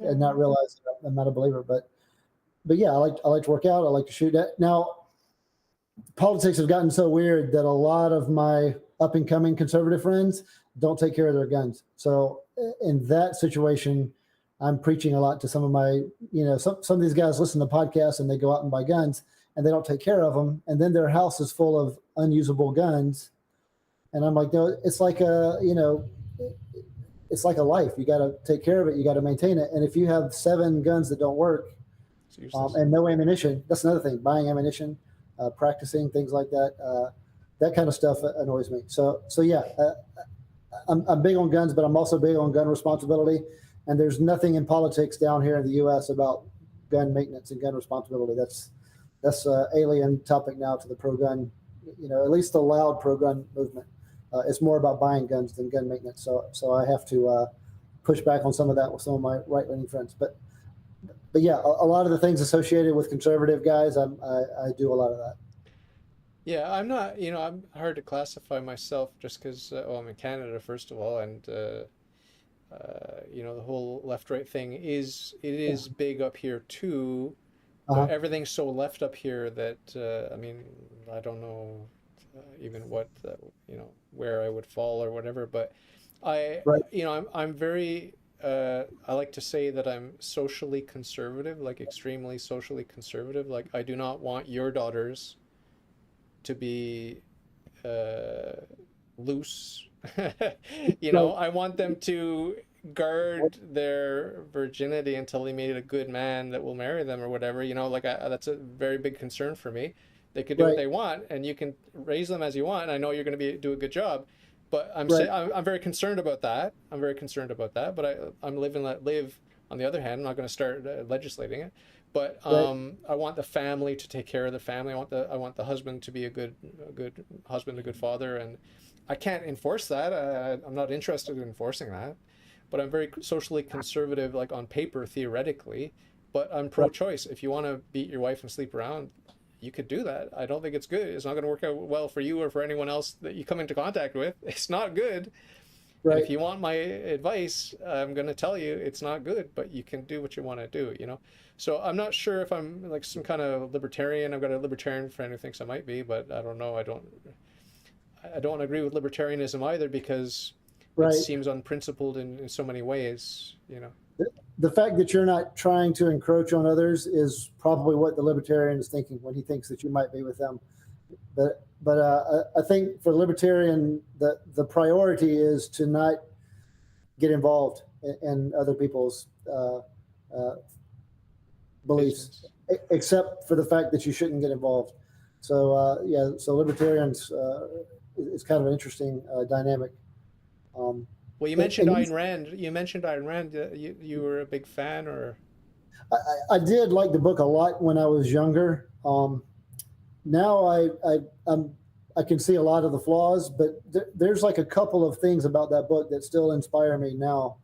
and not realize that I'm not a believer. But yeah, I like to work out. I like to shoot. Now, politics have gotten so weird that a lot of my up and coming conservative friends don't take care of their guns. So in that situation, I'm preaching a lot to some of my, some of these guys listen to podcasts and they go out and buy guns and they don't take care of them. And then their house is full of unusable guns. And I'm like, no, it's like it's like a life. You got to take care of it. You got to maintain it. And if you have 7 guns that don't work, and no ammunition, that's another thing. Buying ammunition, practicing things like that, that kind of stuff annoys me. So yeah, I'm big on guns, but I'm also big on gun responsibility. And there's nothing in politics down here in the U.S. about gun maintenance and gun responsibility. That's an alien topic now to the pro-gun, at least the loud pro-gun movement. It's more about buying guns than gun maintenance. So I have to push back on some of that with some of my right-leaning friends. But yeah, a lot of the things associated with conservative guys, I do a lot of that. Yeah, I'm not, I'm hard to classify myself just because, I'm in Canada, first of all, and, the whole left-right thing is big up here too, but Uh-huh. everything's so left up here that, I don't know even what, where I would fall or whatever, but Right. I'm very, I like to say that I'm socially conservative, like extremely socially conservative. Like I do not want your daughters to be loose. Right. I want them to guard their virginity until they meet a good man that will marry them or whatever. That's a very big concern for me. They could do what Right. they want, and you can raise them as you want. And I know you're going to do a good job, but Right. I'm very concerned about that. I'm very concerned about that. But I'm live. On the other hand, I'm not going to start legislating it. But Right. I want the family to take care of the family. I want the husband to be a good husband, a good father, and I can't enforce that. I'm not interested in enforcing that. But I'm very socially conservative, like on paper, theoretically. But I'm Right. pro-choice. If you want to beat your wife and sleep around, you could do that. I don't think it's good. It's not going to work out well for you or for anyone else that you come into contact with. It's not good. And if Right. you want my advice, I'm going to tell you it's not good, but you can do what you want to do. So I'm not sure if I'm like some kind of libertarian. I've got a libertarian friend who thinks I might be, but I don't know. I don't agree with libertarianism either because it Right. seems unprincipled in so many ways. The fact that you're not trying to encroach on others is probably what the libertarian is thinking when he thinks that you might be with them. But I think for the libertarian, the priority is to not get involved in other people's uh, beliefs, Business. except for the fact that you shouldn't get involved. So yeah, so libertarians is kind of an interesting dynamic. Um, Well, you and, mentioned and Ayn Rand. You mentioned Ayn Rand. You were a big fan, or I did like the book a lot when I was younger. Now I can see a lot of the flaws, but there's like a couple of things about that book that still inspire me now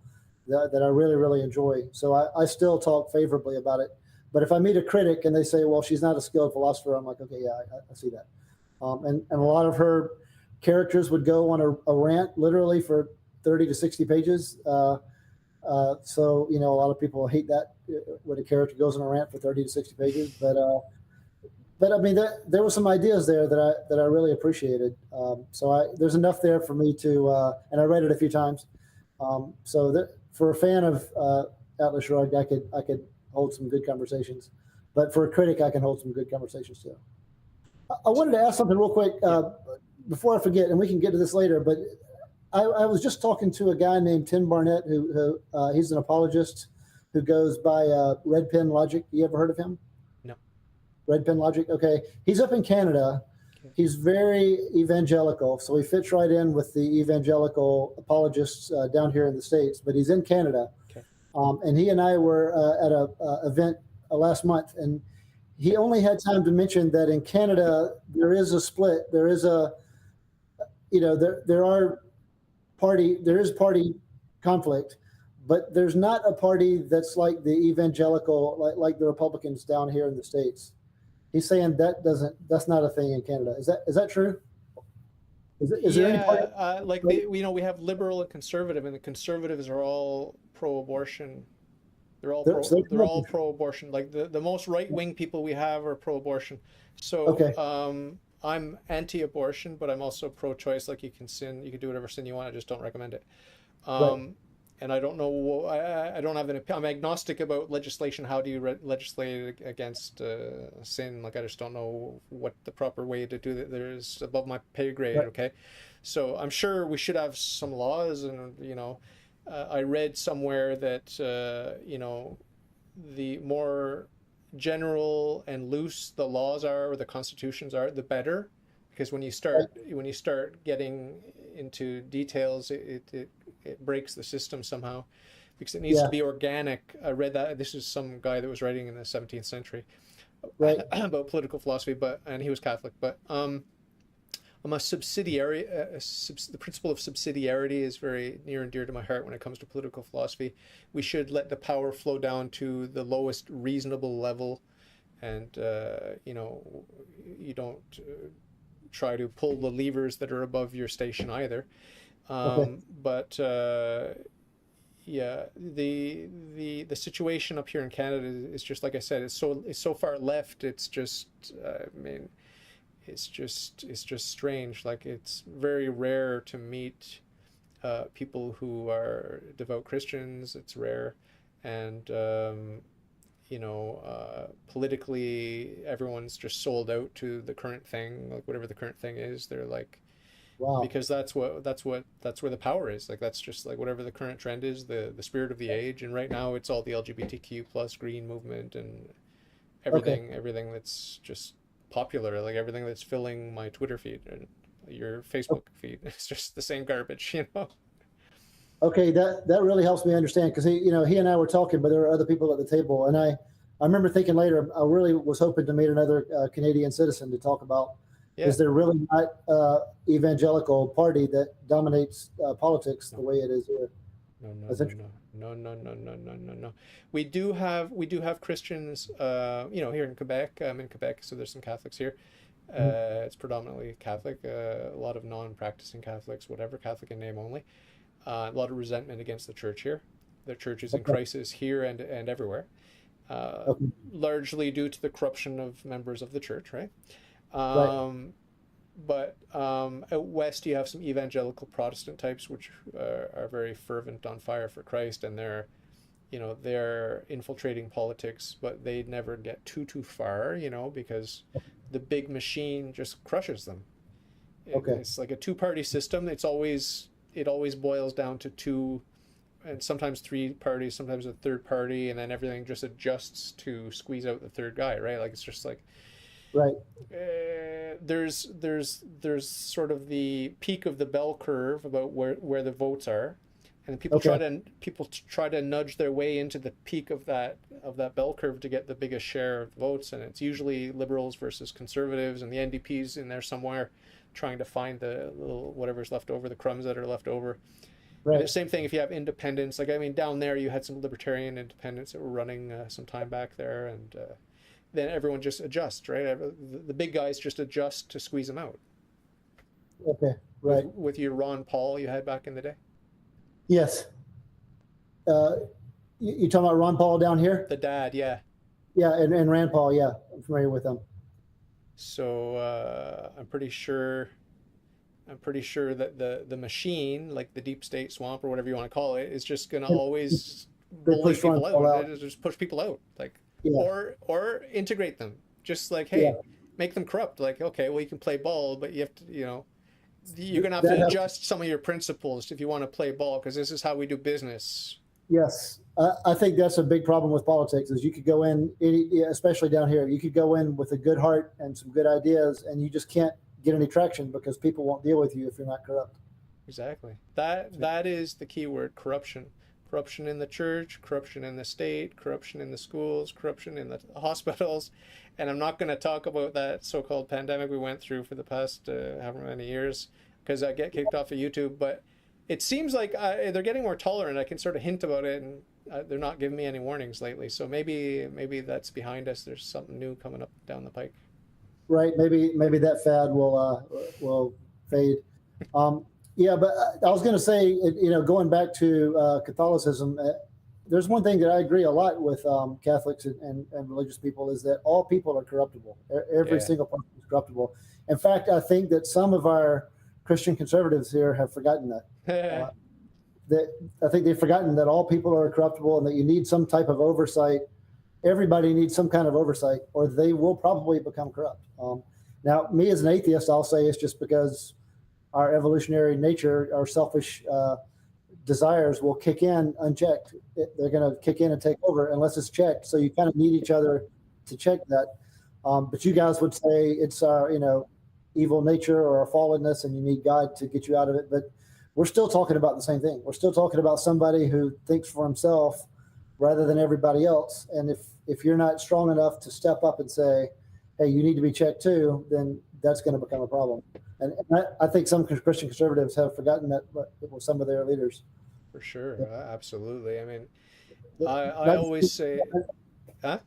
that I really, really enjoy. So I still talk favorably about it. But if I meet a critic and they say, well, she's not a skilled philosopher, I'm like, okay, yeah, I see that. And a lot of her characters would go on a rant literally for 30 to 60 pages. So, a lot of people hate that when a character goes on a rant for 30 to 60 pages. But I mean, there were some ideas there that I really appreciated. So there's enough there for me to, and I read it a few times. So that for a fan of Atlas Shrugged, I could hold some good conversations. But for a critic, I can hold some good conversations too. I wanted to ask something real quick before I forget, and we can get to this later. But I was just talking to a guy named Tim Barnett, who he's an apologist who goes by Red Pen Logic. You ever heard of him? No. Red Pen Logic. Okay, he's up in Canada. Okay. He's very evangelical, so he fits right in with the evangelical apologists down here in the States. But he's in Canada, okay. And he and I were at a event last month, and he only had time to mention that in Canada there is a split. There is there is party conflict, but there's not a party that's like the evangelical, like the Republicans down here in the States. He's saying that's not a thing in Canada. Is that true? Is there any party? We have liberal and conservative, and the conservatives are all pro-abortion. They're all pro-abortion. Like the most right-wing people we have are pro-abortion. So okay. I'm anti-abortion, but I'm also pro-choice. Like you can do whatever sin you want. I just don't recommend it. Right. And I don't know. I don't have I'm agnostic about legislation. How do you legislate against sin? Like I just don't know what the proper way to do that. There's above my pay grade. Right. Okay, so I'm sure we should have some laws, and I read somewhere that the more general and loose the laws are, or the constitutions are, the better, because when you start getting into details, it breaks the system somehow, because it needs to be organic. I read that this is some guy that was writing in the 17th century about political philosophy, and he was Catholic, but I'm a subsidiary. The principle of subsidiarity is very near and dear to my heart when it comes to political philosophy. We should let the power flow down to the lowest reasonable level, and you don't try to pull the levers that are above your station either. Okay. But the situation up here in Canada is just like I said. It's so far left. It's just it's just strange. Like it's very rare to meet people who are devout Christians. It's rare, and politically everyone's just sold out to the current thing, like whatever the current thing is. They're like, wow, because that's where the power is. Like that's just like whatever the current trend is, the spirit of the age. And right now it's all the LGBTQ plus green movement and everything that's just popular, like everything that's filling my Twitter feed and your Facebook feed. It's just the same garbage, Okay, that really helps me understand, because he and I were talking, but there were other people at the table, and I remember thinking later, I really was hoping to meet another Canadian citizen to talk about, is there really not evangelical party that dominates politics the way it is here? No. We do have Christians, here in Quebec. I'm in Quebec, so there's some Catholics here. It's predominantly Catholic, a lot of non-practicing Catholics, whatever, Catholic in name only. A lot of resentment against the church here. The church is in crisis here and everywhere, largely due to the corruption of members of the church, right? But out west you have some evangelical Protestant types which are very fervent, on fire for Christ, and they're infiltrating politics, but they never get too far, because the big machine just crushes them. It's like a two-party system. It always boils down to two and sometimes three parties, sometimes a third party, and then everything just adjusts to squeeze out the third guy, right? Like it's just like, right. There's sort of the peak of the bell curve about where the votes are, and Okay. people try to nudge their way into the peak of that bell curve to get the biggest share of votes, and it's usually liberals versus conservatives, and the NDP's in there somewhere trying to find the little whatever's left over, the crumbs that are left over. And the Right. same thing if you have independents. Like, I mean, down there you had some libertarian independents that were running some time back there, and then everyone just adjusts, right? The big guys just adjust to squeeze them out. Okay. Right. With your Ron Paul you had back in the day? Yes. Uh, you talking about Ron Paul down here? The dad, yeah. Yeah, and Rand Paul. Yeah, I'm familiar with them. So I'm pretty sure that the machine, like the deep state swamp or whatever you want to call it, is just gonna always They bully push Ron people Paul out. out. They just push people out, like, Yeah. or integrate them. Just like, hey, Yeah. make them corrupt. Like, okay, well, you can play ball, but you have to, you're gonna have That to has- adjust some of your principles if you want to play ball, because this is how we do business. Yes, I think that's a big problem with politics. Is you could go in, especially down here, you could go in with a good heart and some good ideas, and you just can't get any traction because people won't deal with you if you're not corrupt. Exactly. That is the key word: corruption. Corruption in the church, corruption in the state, corruption in the schools, corruption in the hospitals. And I'm not going to talk about that so-called pandemic we went through for the past however many years, because I get kicked off of YouTube. But it seems like they're getting more tolerant. I can sort of hint about it, and they're not giving me any warnings lately. So maybe that's behind us. There's something new coming up down the pike. Right? Maybe that fad will fade. Yeah, but I was going to say, going back to Catholicism, there's one thing that I agree a lot with Catholics and religious people is that all people are corruptible. Every Yeah. single person is corruptible. In fact, I think that some of our Christian conservatives here have forgotten that. I think they've forgotten that all people are corruptible and that you need some type of oversight. Everybody needs some kind of oversight, or they will probably become corrupt. Now, me as an atheist, I'll say it's just because our evolutionary nature, our selfish desires will kick in unchecked. They're going to kick in and take over unless it's checked. So you kind of need each other to check that. But you guys would say it's our, evil nature or our fallenness, and you need God to get you out of it. But we're still talking about the same thing. We're still talking about somebody who thinks for himself rather than everybody else. And if you're not strong enough to step up and say, hey, you need to be checked too, then that's going to become a problem. And I think some Christian conservatives have forgotten that with some of their leaders. For sure. Absolutely. I mean, Not I always say, huh?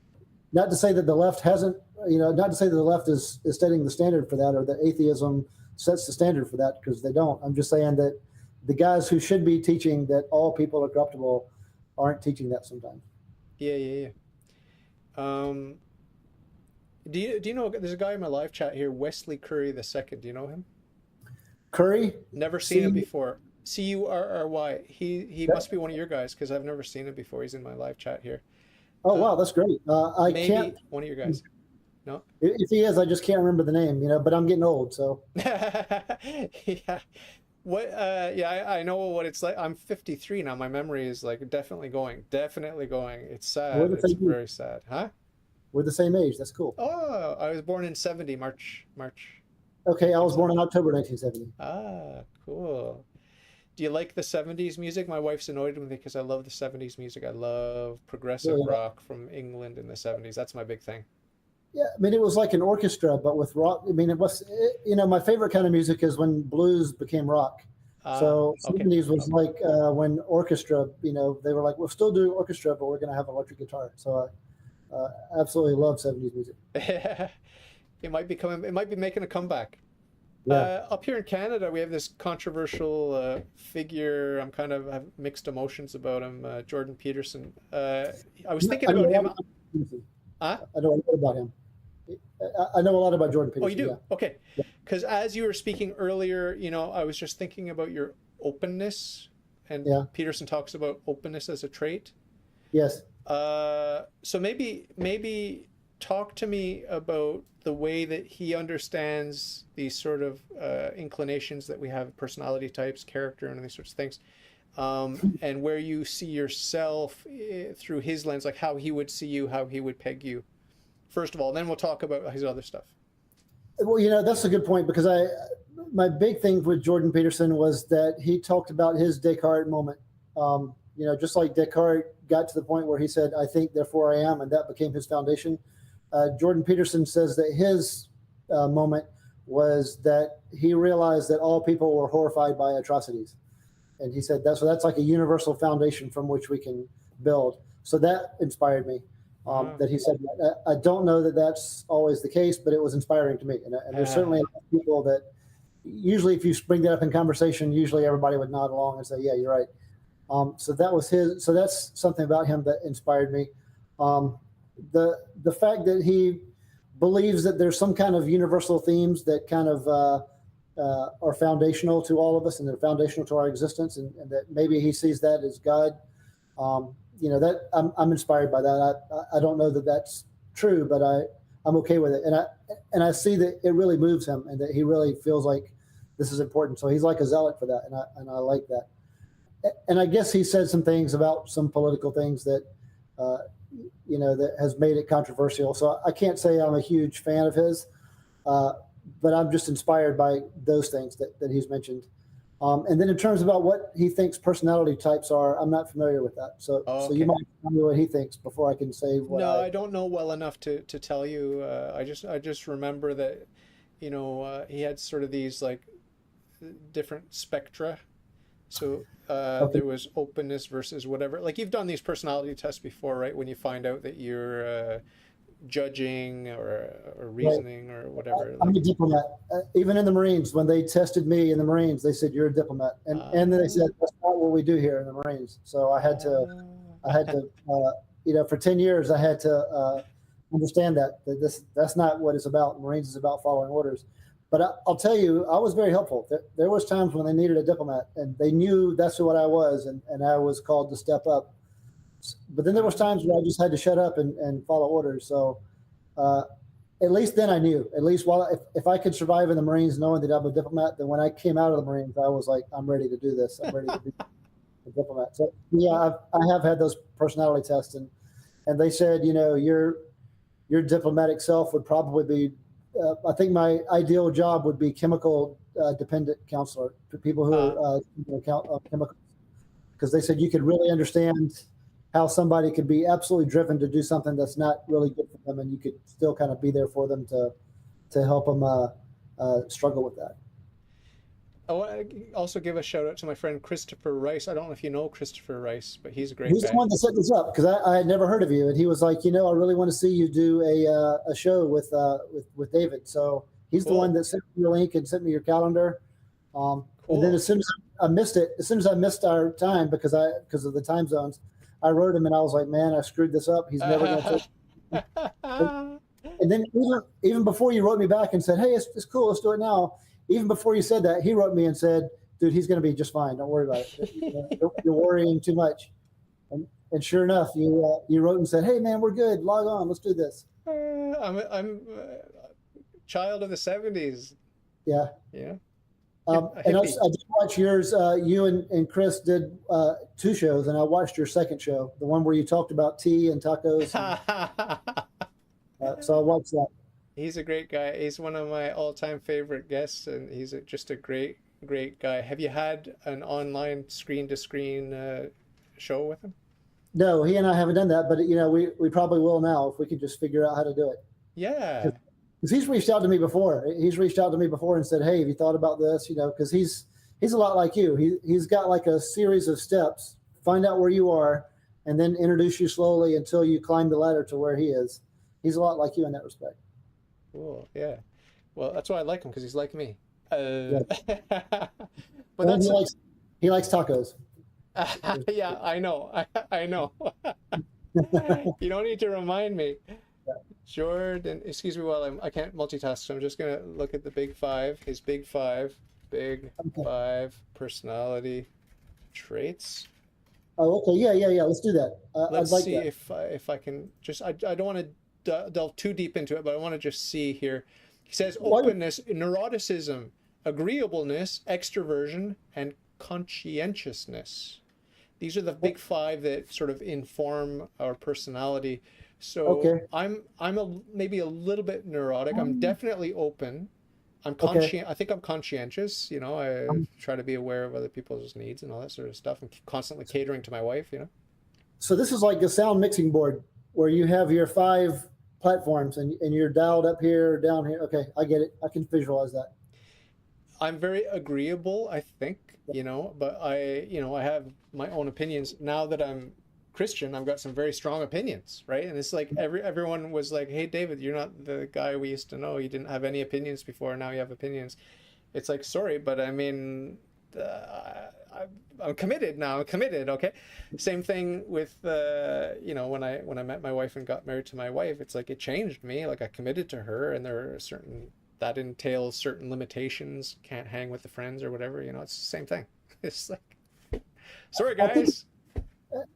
Not to say that the left hasn't, not to say that the left is setting the standard for that, or that atheism sets the standard for that, because they don't. I'm just saying that the guys who should be teaching that all people are corruptible aren't teaching that sometimes. Yeah. Do you know, there's a guy in my live chat here, Wesley Curry II. Do you know him? Curry? Never seen him before. Curry. He must be one of your guys, because I've never seen him before. He's in my live chat here. Oh, wow, that's great. I Maybe can't. one of your guys. No? If he is, I just can't remember the name, but I'm getting old, so. Yeah. I know what it's like. I'm 53 now. My memory is like definitely going. It's sad. It's very sad. Huh? We're the same age. That's cool. Oh, I was born in 70, March. Okay, I was born in October 1970. Ah, cool. Do you like the 70s music? My wife's annoyed with me because I love the 70s music. I love progressive rock from England in the 70s. That's my big thing. Yeah, I mean, it was like an orchestra, but with rock. I mean, my favorite kind of music is when blues became rock. So okay. 70s was like when orchestra, they were like, we'll still do orchestra, but we're going to have electric guitar. So I absolutely love 70s music. It might be making a comeback. Yeah. Up here in Canada, we have this controversial figure. I'm kind of have mixed emotions about him, Jordan Peterson. I was thinking about him. Huh? I know a lot about him. I know a lot about Jordan Peterson. Oh, you do? Yeah. Okay. Because as you were speaking earlier, I was just thinking about your openness, and Peterson talks about openness as a trait. Yes. So maybe talk to me about the way that he understands these sort of inclinations that we have, personality types, character, and these sorts of things, and where you see yourself through his lens, like how he would see you, how he would peg you. First of all, then we'll talk about his other stuff. Well, that's a good point, because my big thing with Jordan Peterson was that he talked about his Descartes moment. Just like Descartes got to the point where he said, "I think, therefore I am," and that became his foundation. Jordan Peterson says that his moment was that he realized that all people were horrified by atrocities, and he said that's like a universal foundation from which we can build. So that inspired me. That he said that. I don't know that that's always the case, but it was inspiring to me. And there's certainly a lot of people that usually, if you bring that up in conversation, usually everybody would nod along and say, "Yeah, you're right." So that was his. So that's something about him that inspired me. The fact that he believes that there's some kind of universal themes that kind of are foundational to all of us, and they're foundational to our existence, and that maybe he sees that as God. That I'm inspired by that. I don't know that that's true, but I'm okay with it, and I see that it really moves him, and that he really feels like this is important. So he's like a zealot for that, and I like that. And I guess he said some things about some political things that that has made it controversial. So I can't say I'm a huge fan of his, but I'm just inspired by those things that he's mentioned. And then in terms about what he thinks personality types are, I'm not familiar with that. So you might tell me what he thinks before I can say what. No, I don't know well enough to tell you. I just remember that, he had sort of these like different spectra. So there was openness versus whatever. Like you've done these personality tests before, right? When you find out that you're judging or reasoning or whatever. I'm a diplomat. Even in the Marines, when they tested me in the Marines, they said you're a diplomat, and then they said that's not what we do here in the Marines. So I had to, for 10 years, I had to understand that that's not what it's about. The Marines is about following orders. But I'll tell you, I was very helpful. There was times when they needed a diplomat, and they knew that's what I was, and I was called to step up. But then there was times where I just had to shut up and follow orders. So at least then I knew. At least if I could survive in the Marines knowing that I'm a diplomat, then when I came out of the Marines, I was like, I'm ready to do this. I'm ready to be a diplomat. So yeah, I have had those personality tests, and they said, your diplomatic self would probably be. I think my ideal job would be chemical dependent counselor for people who are chemical, because they said you could really understand how somebody could be absolutely driven to do something that's not really good for them, and you could still kind of be there for them to help them struggle with that. I want to also give a shout out to my friend Christopher Rice. I don't know if you know Christopher Rice, but he's a great guy. He's the one that set this up, because I had never heard of you, and he was like, I really want to see you do a show with David. So he's the one that sent me your link and sent me your calendar. And then as soon as I missed our time because of the time zones, I wrote him and I was like, man, I screwed this up. He's never going to take it. And then even before you wrote me back and said, hey, it's cool, let's do it now. Even before you said that, he wrote me and said, dude, he's going to be just fine. Don't worry about it. You're worrying too much. And sure enough, you wrote and said, hey, man, we're good. Log on. Let's do this. I'm a child of the 70s. Yeah. Yeah. And I did watch yours. You and Chris did 2 shows, and I watched your second show, the one where you talked about tea and tacos. So I watched that. He's a great guy. He's one of my all-time favorite guests, and he's just a great, great guy. Have you had an online screen-to-screen show with him? No, he and I haven't done that, but we probably will now if we could just figure out how to do it. Yeah. Because he's reached out to me before. He's reached out to me before and said, hey, have you thought about this? Because he's a lot like you. He's got like a series of steps. Find out where you are, and then introduce you slowly until you climb the ladder to where he is. He's a lot like you in that respect. Cool. Yeah. Well, that's why I like him, because he's like me. Yeah. But he likes tacos. Yeah, I know. I know. You don't need to remind me. Yeah. Jordan, excuse me while I can't multitask, so I'm just gonna look at the big 5. His big 5 personality traits. Oh, okay. Yeah. Let's do that. Let's I'd like see that. if I can just. I don't want to delve too deep into it, but I want to just see here. He says openness, neuroticism, agreeableness, extroversion, and conscientiousness. These are the big 5 that sort of inform our personality. So okay. I'm maybe a little bit neurotic. I'm definitely open. Okay. I think I'm conscientious, you know, I Um, try to be aware of other people's needs and all that sort of stuff, and constantly catering to my wife, you know. so this is like a sound mixing board where you have your 5 platforms and you're dialed up here, down here. Okay, I get it. I can visualize that. I'm very agreeable, I think, you know, but you know, I have my own opinions. Now that I'm Christian, I've got some very strong opinions, right? And it's like everyone was like, "Hey, David, you're not the guy we used to know. You didn't have any opinions before, now you have opinions." It's like, sorry, but I mean, I'm committed now. I'm committed. Okay. Same thing with you know, when I met my wife and got married to my wife, it's like it changed me. Like I committed to her, and there are certain that entails certain limitations. Can't hang with the friends or whatever. You know, it's the same thing. It's like, sorry, I think guys.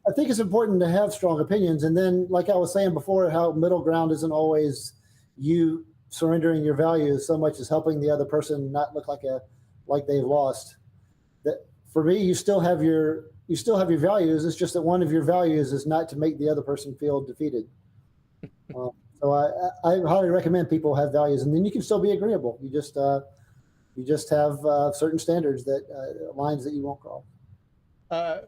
I think it's important to have strong opinions, and then, like I was saying before, how middle ground isn't always you surrendering your values so much as helping the other person not look like they've lost. That for me, you still have your values. It's just that one of your values is not to make the other person feel defeated. Uh, so I highly recommend people have values, and then you can still be agreeable. You just have certain standards that lines that you won't cross. Uh,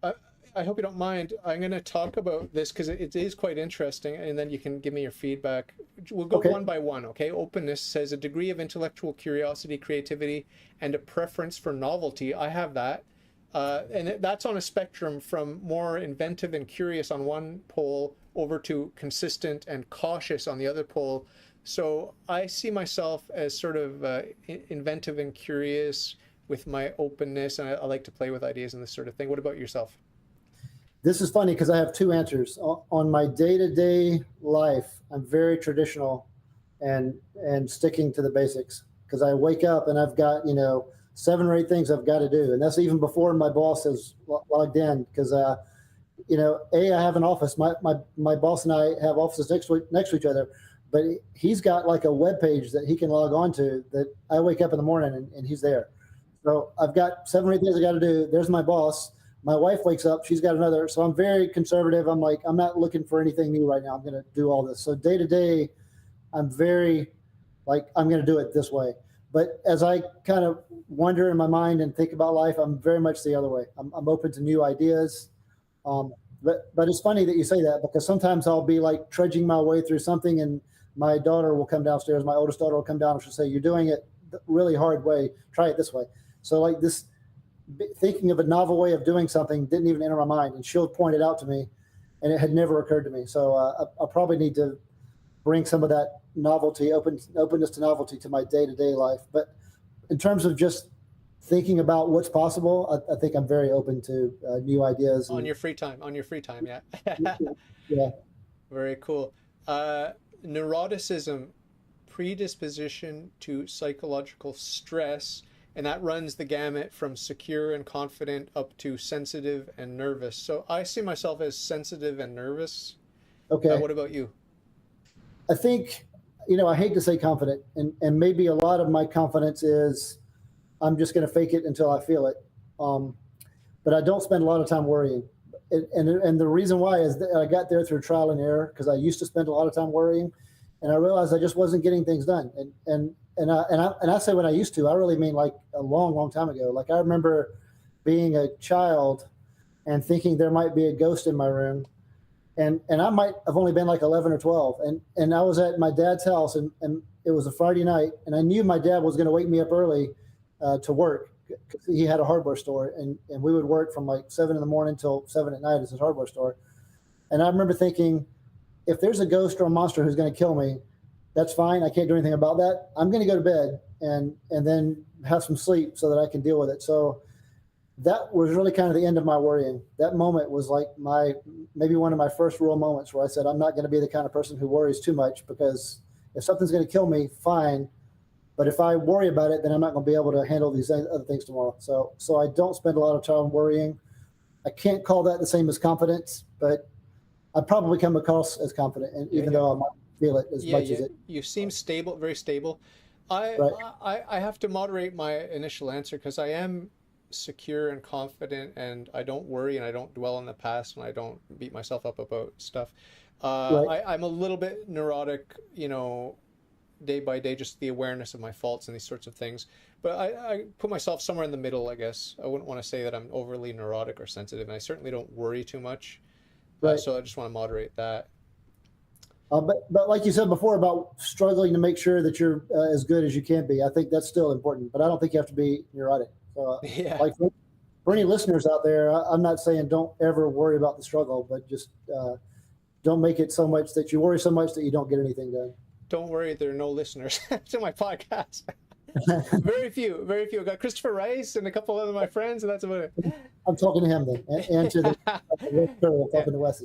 I, I hope you don't mind. I'm going to talk about this because it is quite interesting, and then you can give me your feedback. We'll go Okay. one by one, okay? Openness says a degree of intellectual curiosity, creativity, and a preference for novelty. I have that. And that's on a spectrum from more inventive and curious on one pole over to consistent and cautious on the other pole. So I see myself as sort of inventive and curious with my openness, and I like to play with ideas and this sort of thing. What about yourself? This is funny because I have 2 answers. On my day-to-day life, I'm very traditional and sticking to the basics because I wake up and I've got, 7 or 8 things I've got to do. And that's even before my boss is logged in because, I have an office. My boss and I have offices next to each other, but he's got like a web page that he can log on to that I wake up in the morning and he's there. So I've got 7 or 8 things I got to do. There's my boss. My wife wakes up, she's got another. So I'm very conservative. I'm like, I'm not looking for anything new right now. I'm going to do all this. So day to day, I'm very like, I'm going to do it this way. But as I kind of wonder in my mind and think about life, I'm very much the other way. I'm open to new ideas. Um, but it's funny that you say that because sometimes I'll be like trudging my way through something and my daughter will come downstairs. My oldest daughter will come down and she'll say, "You're doing it the really hard way. Try it this way." So like this, thinking of a novel way of doing something didn't even enter my mind, and she'll point it out to me, and it had never occurred to me. So I probably need to bring some of that novelty, openness to novelty, to my day to day life. But in terms of just thinking about what's possible, I think I'm very open to new ideas On your free time, yeah. yeah. Very cool. Uh, Neuroticism, predisposition to psychological stress, and that runs the gamut from secure and confident up to sensitive and nervous. So I see myself as sensitive and nervous. Okay. What about you? I think I hate to say confident, and maybe a lot of my confidence is I'm just going to fake it until I feel it. Um, but I don't spend a lot of time worrying. And the reason why is that I got there through trial and error because I used to spend a lot of time worrying, and I realized I just wasn't getting things done. And I say when I used to, I really mean like a long, long time ago. Like I remember being a child and thinking there might be a ghost in my room, and I might have only been like 11 or 12, and I was at my dad's house, and it was a Friday night, and I knew my dad was going to wake me up early to work. He had a hardware store, and we would work from like 7 in the morning till 7 at night at his hardware store. And I remember thinking, if there's a ghost or a monster who's going to kill me, that's fine. I can't do anything about that. I'm going to go to bed and then have some sleep so that I can deal with it. So that was really kind of the end of my worrying. That moment was like maybe one of my first real moments where I said, I'm not going to be the kind of person who worries too much, because if something's going to kill me, fine. But if I worry about it, then I'm not going to be able to handle these other things tomorrow. So I don't spend a lot of time worrying. I can't call that the same as confidence, but I probably come across as confident, and Yeah, even yeah. though I might feel it as Yeah, much yeah. as it. You seem stable, very stable. I Right. I have to moderate my initial answer because I am secure and confident, and I don't worry, and I don't dwell on the past, and I don't beat myself up about stuff. Right. I'm a little bit neurotic, you know, day by day, just the awareness of my faults and these sorts of things. But I put myself somewhere in the middle, I guess. I wouldn't want to say that I'm overly neurotic or sensitive, and I certainly don't worry too much. Right. So I just want to moderate that. But like you said before about struggling to make sure that you're as good as you can be, I think that's still important. But I don't think you have to be neurotic. So, Yeah. like for any listeners out there, I'm not saying don't ever worry about the struggle, but just don't make it so much that you worry so much that you don't get anything done. Don't worry, there are no listeners to my podcast. Very few. I got Christopher Rice and a couple of my friends, and that's about it. I'm talking to him then, and to the talking to Wes.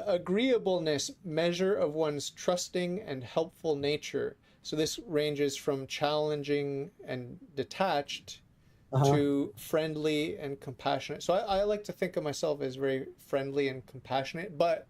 Agreeableness, measure of one's trusting and helpful nature. So this ranges from challenging and detached to friendly and compassionate. So I like to think of myself as very friendly and compassionate, but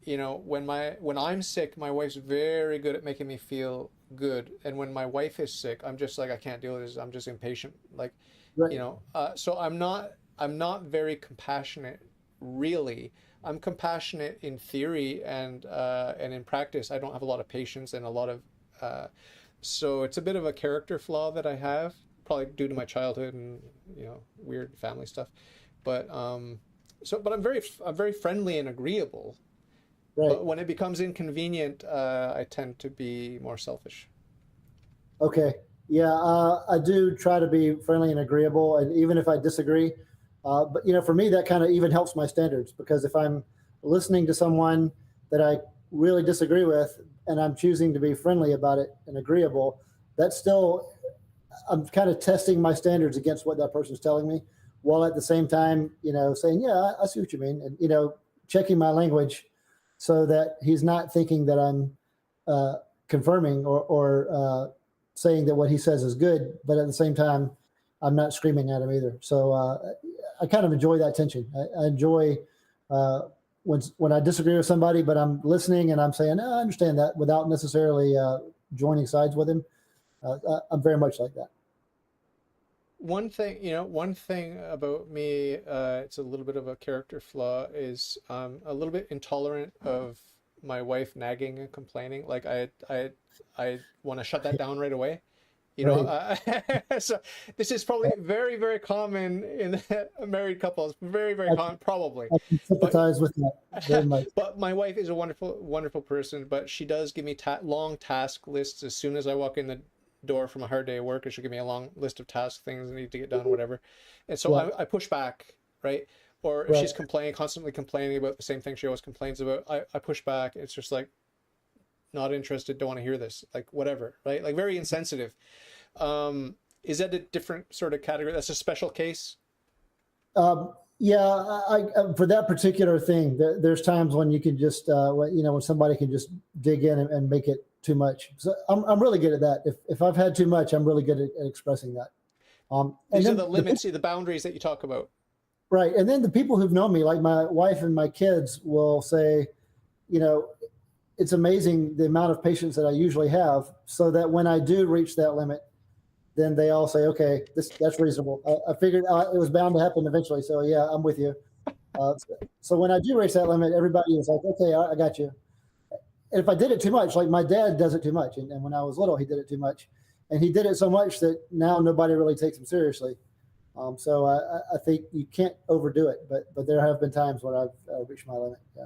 you know, when I'm sick, my wife's very good at making me feel good, and when my wife is sick, I'm just like, I can't deal with this. I'm just impatient, like, you know. So I'm not very compassionate, really. I'm compassionate in theory and in practice. I don't have a lot of patience and a lot of so it's a bit of a character flaw that I have, probably due to my childhood and, you know, weird family stuff. But but I'm very friendly and agreeable. Right. But when it becomes inconvenient, I tend to be more selfish. Okay. Yeah, I do try to be friendly and agreeable, and even if I disagree. But, you know, for me, that kind of even helps my standards, because if I'm listening to someone that I really disagree with and I'm choosing to be friendly about it and agreeable, that's still, I'm kind of testing my standards against what that person's telling me, while at the same time, you know, saying, yeah, I see what you mean. And, you know, checking my language so that he's not thinking that I'm confirming or saying that what he says is good, but at the same time, I'm not screaming at him either. So I kind of enjoy that tension. I enjoy when I disagree with somebody, but I'm listening and I'm saying, I understand that, without necessarily joining sides with him. I'm very much like that. One thing about me, it's a little bit of a character flaw, is a little bit intolerant of my wife nagging and complaining. Like I want to shut that down right away. You know, so this is probably very, very common in married couples. Very, very common, probably. I can sympathize with that very much. But my wife is a wonderful, wonderful person. But she does give me long task lists as soon as I walk in the door from a hard day of work, and she'll give me a long list of task things I need to get done, whatever. And so I push back, right? Or if she's constantly complaining about the same thing she always complains about, I push back. It's just like, not interested, don't want to hear this, like whatever, right? Like very insensitive. Is that a different sort of category? That's a special case? Yeah, I for that particular thing, there's times when you can just, when somebody can just dig in and make it too much. So I'm really good at that. If I've had too much, I'm really good at expressing that. These are the limits, the boundaries that you talk about. Right. And then the people who've known me, like my wife and my kids, will say, you know, it's amazing the amount of patience that I usually have, so that when I do reach that limit, then they all say, okay, that's reasonable. I figured it was bound to happen eventually. So yeah, I'm with you. So when I do reach that limit, everybody is like, okay, I got you. And if I did it too much, like my dad does it too much. And when I was little, he did it too much. And he did it so much that now nobody really takes him seriously. So I think you can't overdo it, but there have been times when I've reached my limit. Yeah.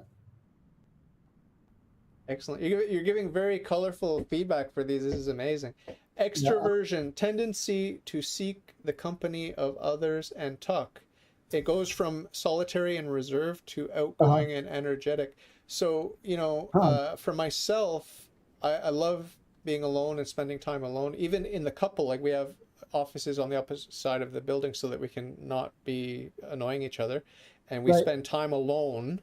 Excellent. You're giving very colorful feedback for these. This is amazing. Extroversion, tendency to seek the company of others and talk. It goes from solitary and reserved to outgoing and energetic. So, you know, for myself, I love being alone and spending time alone. Even in the couple, like we have offices on the opposite side of the building so that we can not be annoying each other. And we spend time alone.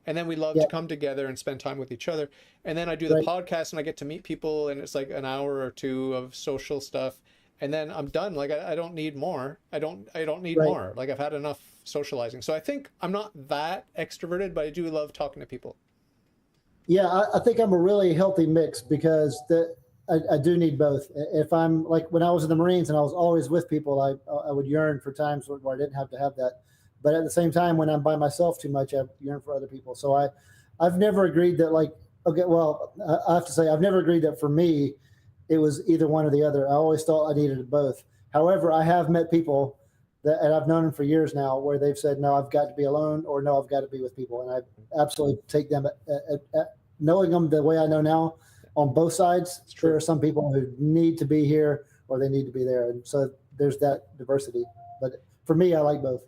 And then we love to come together and spend time with each other. And then I do the podcast and I get to meet people, and it's like an hour or two of social stuff. And then I'm done. Like I don't need more. I don't need more. Like I've had enough socializing. So I think I'm not that extroverted, but I do love talking to people. Yeah, I think I'm a really healthy mix, because I do need both. If I'm like, when I was in the Marines and I was always with people, I would yearn for times where I didn't have to have that. But at the same time, when I'm by myself too much, I yearn for other people. So I've never agreed that like Okay, well, I have to say I've never agreed that for me it was either one or the other. I always thought I needed both. However, I have met people that, and I've known them for years now, where they've said, "No, I've got to be alone," or "No, I've got to be with people," and I absolutely take them knowing them the way I know now. On both sides, there are some people who need to be here or they need to be there, and so there's that diversity. But for me, I like both.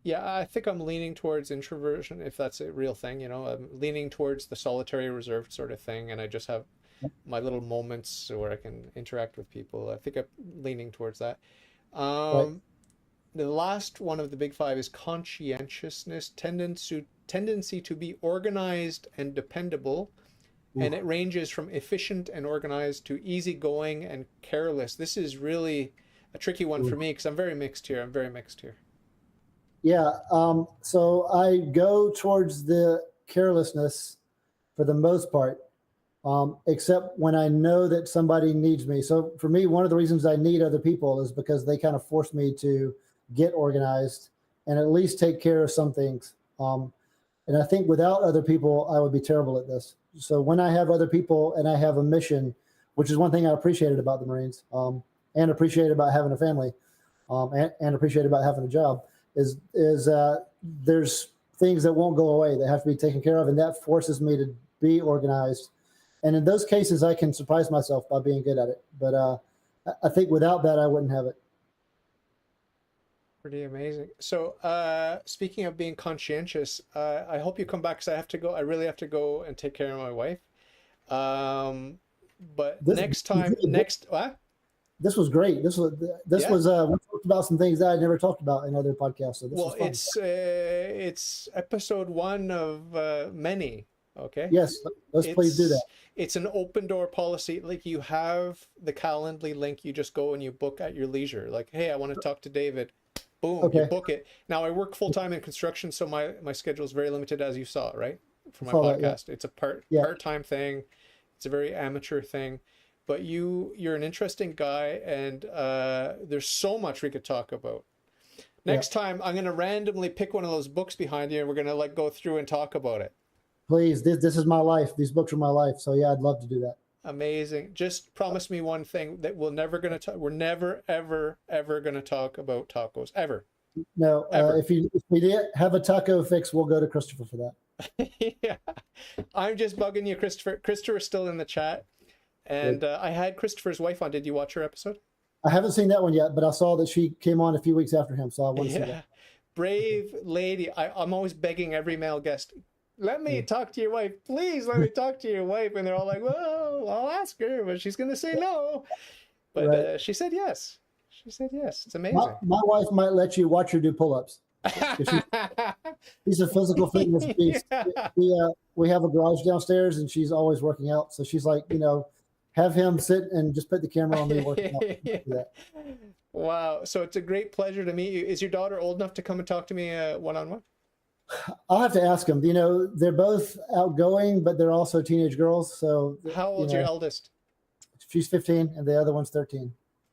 Yeah, I think I'm leaning towards introversion, if that's a real thing, you know. I'm leaning towards the solitary, reserved sort of thing, and I just have my little moments where I can interact with people. I think I'm leaning towards that. Right. The last one of the big five is conscientiousness, tendency to be organized and dependable, and it ranges from efficient and organized to easygoing and careless. This is really a tricky one for me because I'm very mixed here. I'm very mixed here. Yeah. So I go towards the carelessness for the most part, except when I know that somebody needs me. So for me, one of the reasons I need other people is because they kind of force me to get organized and at least take care of some things. And I think without other people, I would be terrible at this. So when I have other people and I have a mission, which is one thing I appreciated about the Marines, and appreciated about having a family, and appreciated about having a job, is there's things that won't go away. They have to be taken care of, and that forces me to be organized. And in those cases, I can surprise myself by being good at it. But I think without that, I wouldn't have it. Pretty amazing. So, speaking of being conscientious, I hope you come back because I have to go. I really have to go and take care of my wife. But next time, what? This was great. This was we talked about some things that I never talked about in other podcasts. So this was fun. It's episode 1 of many. Okay. Yes, please do that. It's an open door policy. Like, you have the Calendly link. You just go and you book at your leisure. Like, hey, I want to talk to David. Boom, okay. You book it. Now, I work full time in construction, so my schedule is very limited, as you saw, right? For my podcast, that, yeah. It's a part-time thing. It's a very amateur thing. But you're an interesting guy, and there's so much we could talk about. Next time, I'm going to randomly pick one of those books behind you, and we're going to go through and talk about it. Please, this is my life. These books are my life. So yeah, I'd love to do that. Amazing. Just promise me one thing, that we're never ever going to talk about tacos, ever. No, if we did have a taco fix, we'll go to Christopher for that. Yeah, I'm just bugging you, Christopher. Christopher's still in the chat, and I had Christopher's wife on. Did you watch her episode? I haven't seen that one yet, but I saw that she came on a few weeks after him, so I want to see that. Brave lady. I'm always begging every male guest, let me talk to your wife. Please let me talk to your wife. And they're all like, well, I'll ask her, but she's going to say no. But she said yes. She said yes. It's amazing. My wife might let you watch her do pull-ups. She's a physical fitness beast. We have a garage downstairs, and she's always working out. So she's like, have him sit and just put the camera on me working out. Wow. So it's a great pleasure to meet you. Is your daughter old enough to come and talk to me one-on-one? I'll have to ask them. They're both outgoing, but they're also teenage girls. So how old's your eldest? She's 15, and the other one's 13.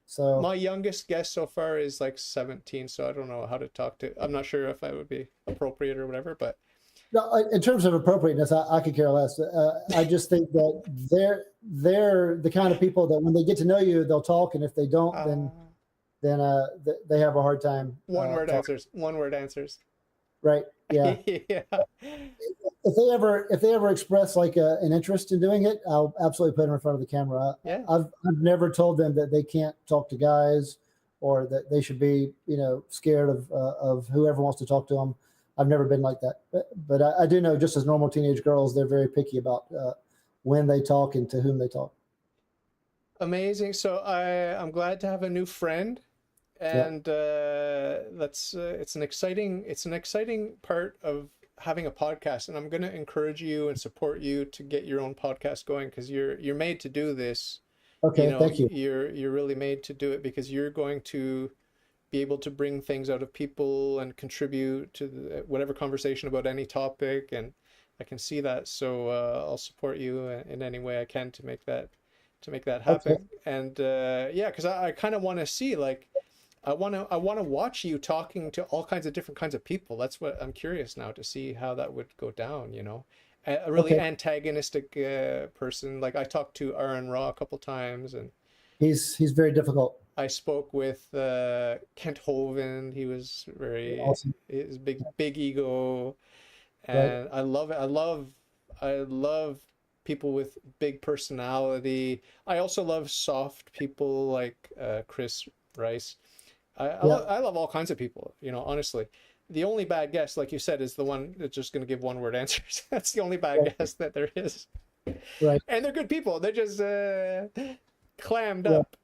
So my youngest guest so far is like 17. So I don't know how to talk to. I'm not sure if I would be appropriate or whatever. But no, in terms of appropriateness, I could care less. I just think that they're the kind of people that when they get to know you, they'll talk, and if they don't, then they have a hard time. One word answers. Right. Yeah. Yeah. If they ever express like an interest in doing it, I'll absolutely put them in front of the camera. Yeah. I've never told them that they can't talk to guys or that they should be, scared of whoever wants to talk to them. I've never been like that. But I do know, just as normal teenage girls, they're very picky about when they talk and to whom they talk. Amazing. So I'm glad to have a new friend. And it's an exciting part of having a podcast, and I'm going to encourage you and support you to get your own podcast going, because you're made to do this. Okay, thank you. You're really made to do it because you're going to be able to bring things out of people and contribute to whatever conversation about any topic, and I can see that. So I'll support you in any way I can to make that happen. Okay. And because I kind of want to see, like, I want to watch you talking to all kinds of different kinds of people. That's what I'm curious now to see how that would go down, a really Okay. antagonistic person. Like I talked to Aaron Ra a couple times, and He's very difficult. I spoke with Kent Hovind. He was very Awesome. his big ego, Right. and I love people with big personality. I also love soft people like Chris Rice. Yeah. I love all kinds of people, honestly. The only bad guess, like you said, is the one that's just going to give one word answers. That's the only bad Right. guess that there is. Right. And they're good people. They're just clammed Yeah. up.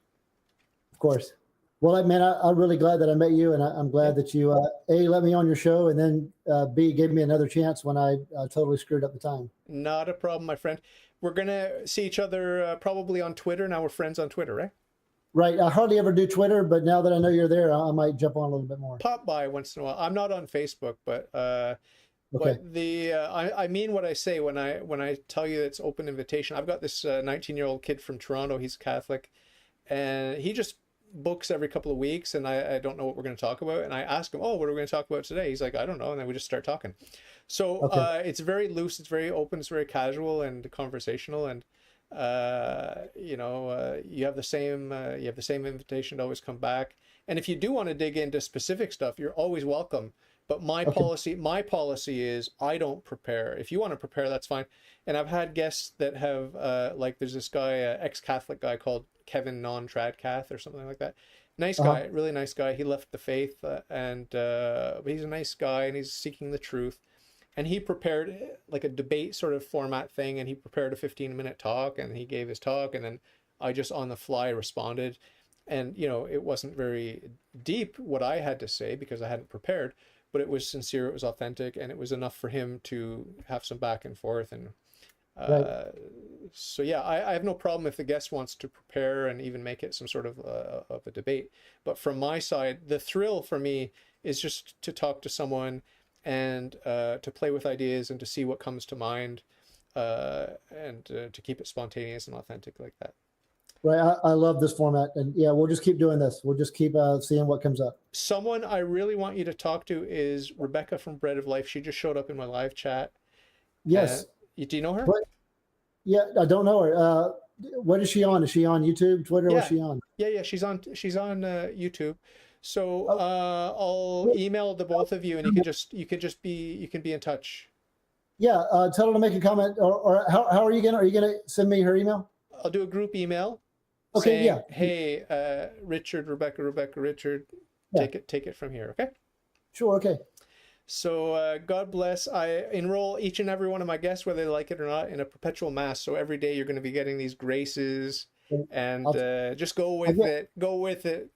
Of course. Well, man, I'm really glad that I met you, and I'm Yeah. glad that you A, let me on your show, and then B, gave me another chance when I totally screwed up the time. Not a problem, my friend. We're going to see each other probably on Twitter. Now we're friends on Twitter, right? Right. I hardly ever do Twitter, but now that I know you're there, I might jump on a little bit more. Pop by once in a while. I'm not on Facebook, but Okay. I mean what I say when I tell you it's open invitation. I've got this 19-year-old kid from Toronto. He's Catholic, and he just books every couple of weeks, and I don't know what we're going to talk about. And I ask him, "Oh, what are we going to talk about today?" He's like, "I don't know," and then we just start talking. So Okay. it's very loose, it's very open, it's very casual and conversational, and you have the same invitation to always come back. And if you do want to dig into specific stuff, you're always welcome. But Okay. my policy is I don't prepare. If you want to prepare, that's fine. And I've had guests that have like there's this guy, ex-Catholic guy called Kevin Non-Tradcath or something like that. Nice Uh-huh. guy, really nice guy. He left the faith, but he's a nice guy and he's seeking the truth. And he prepared like a debate sort of format thing, and he prepared a 15-minute talk, and he gave his talk, and then I just on the fly responded. And it wasn't very deep what I had to say because I hadn't prepared, but it was sincere, it was authentic, and it was enough for him to have some back and forth. And Right. so yeah, I have no problem if the guest wants to prepare and even make it some sort of a debate. But from my side, the thrill for me is just to talk to someone and to play with ideas and to see what comes to mind, and to keep it spontaneous and authentic like that. Right. I love this format, and yeah, we'll just keep doing this. We'll just keep seeing what comes up. Someone I really want you to talk to is Rebecca from Bread of Life. She just showed up in my live chat. Yes. Do you know her? But yeah, I don't know her. What is she on? Is she on YouTube, Twitter? What's Yeah, she on? yeah. She's on YouTube. So Oh, I'll email the both of you, and you can be in touch. yeah. Tell her to make a comment, or how are you gonna send me her email? I'll do a group email Okay. saying, Yeah. "Hey, Richard, Rebecca, Richard, Yeah. take it from here." Okay. Sure. Okay. So God bless. I enroll each and every one of my guests, whether they like it or not, in a perpetual mass. So every day you're going to be getting these graces, and I'll, just go I with get it. Go with it.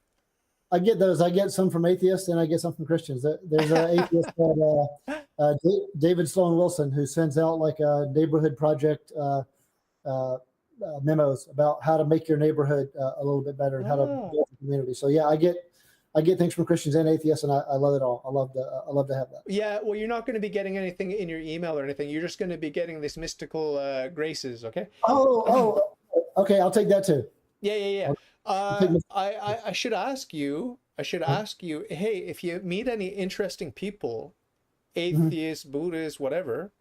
I get those. I get some from atheists, and I get some from Christians. There's an atheist called David Sloan Wilson who sends out like a neighborhood project memos about how to make your neighborhood a little bit better and how to Ah. build a community. So yeah, I get things from Christians and atheists, and I love it all. I love to have that. Yeah, well, you're not going to be getting anything in your email or anything. You're just going to be getting this mystical graces, okay? Oh, okay. I'll take that too. Yeah. I'll take I should ask you. Hey, if you meet any interesting people, Mhm. atheists, Buddhists, whatever,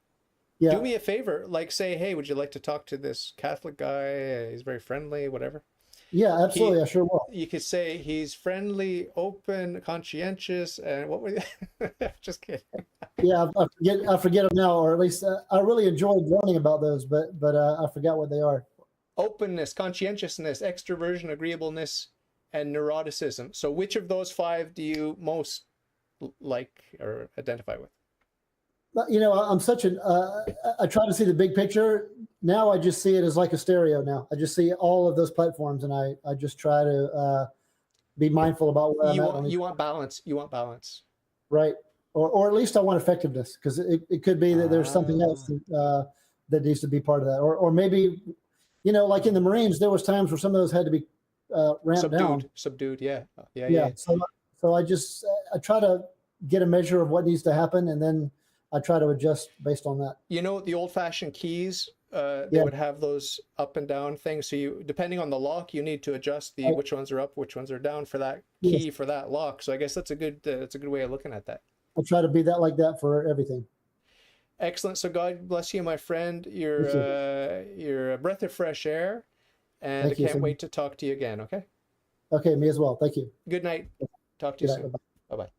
Yeah. do me a favor. Like, say, hey, would you like to talk to this Catholic guy? He's very friendly, whatever. Yeah, absolutely. I sure will. You could say he's friendly, open, conscientious, and what were you? Just kidding. Yeah, I forget them now, or at least I really enjoyed learning about those, but I forgot what they are. Openness, conscientiousness, extroversion, agreeableness, and neuroticism. So which of those five do you most like or identify with? I'm such an I try to see the big picture. Now I just see it as like a stereo. Now I just see all of those platforms, and I just try to be mindful about where I'm at on each. You want balance. You want balance. Right, or at least I want effectiveness, because it could be that there's something else that needs to be part of that, or maybe like in the Marines, there was times where some of those had to be ramped down. Subdued. Yeah. Yeah. So I try to get a measure of what needs to happen, and then I try to adjust based on that. The old-fashioned keys, they Yeah. would have those up and down things. So depending on the lock, you need to adjust Right. which ones are up, which ones are down for that Yes. key for that lock. So I guess that's a good way of looking at that. I try to be like that for everything. Excellent. So God bless you, my friend. You too. You're a breath of fresh air, and Thank I you. can't wait to talk to you again. Okay. Okay, me as well. Thank you. Good night. Talk to you Good night. soon. Bye-bye. Bye bye.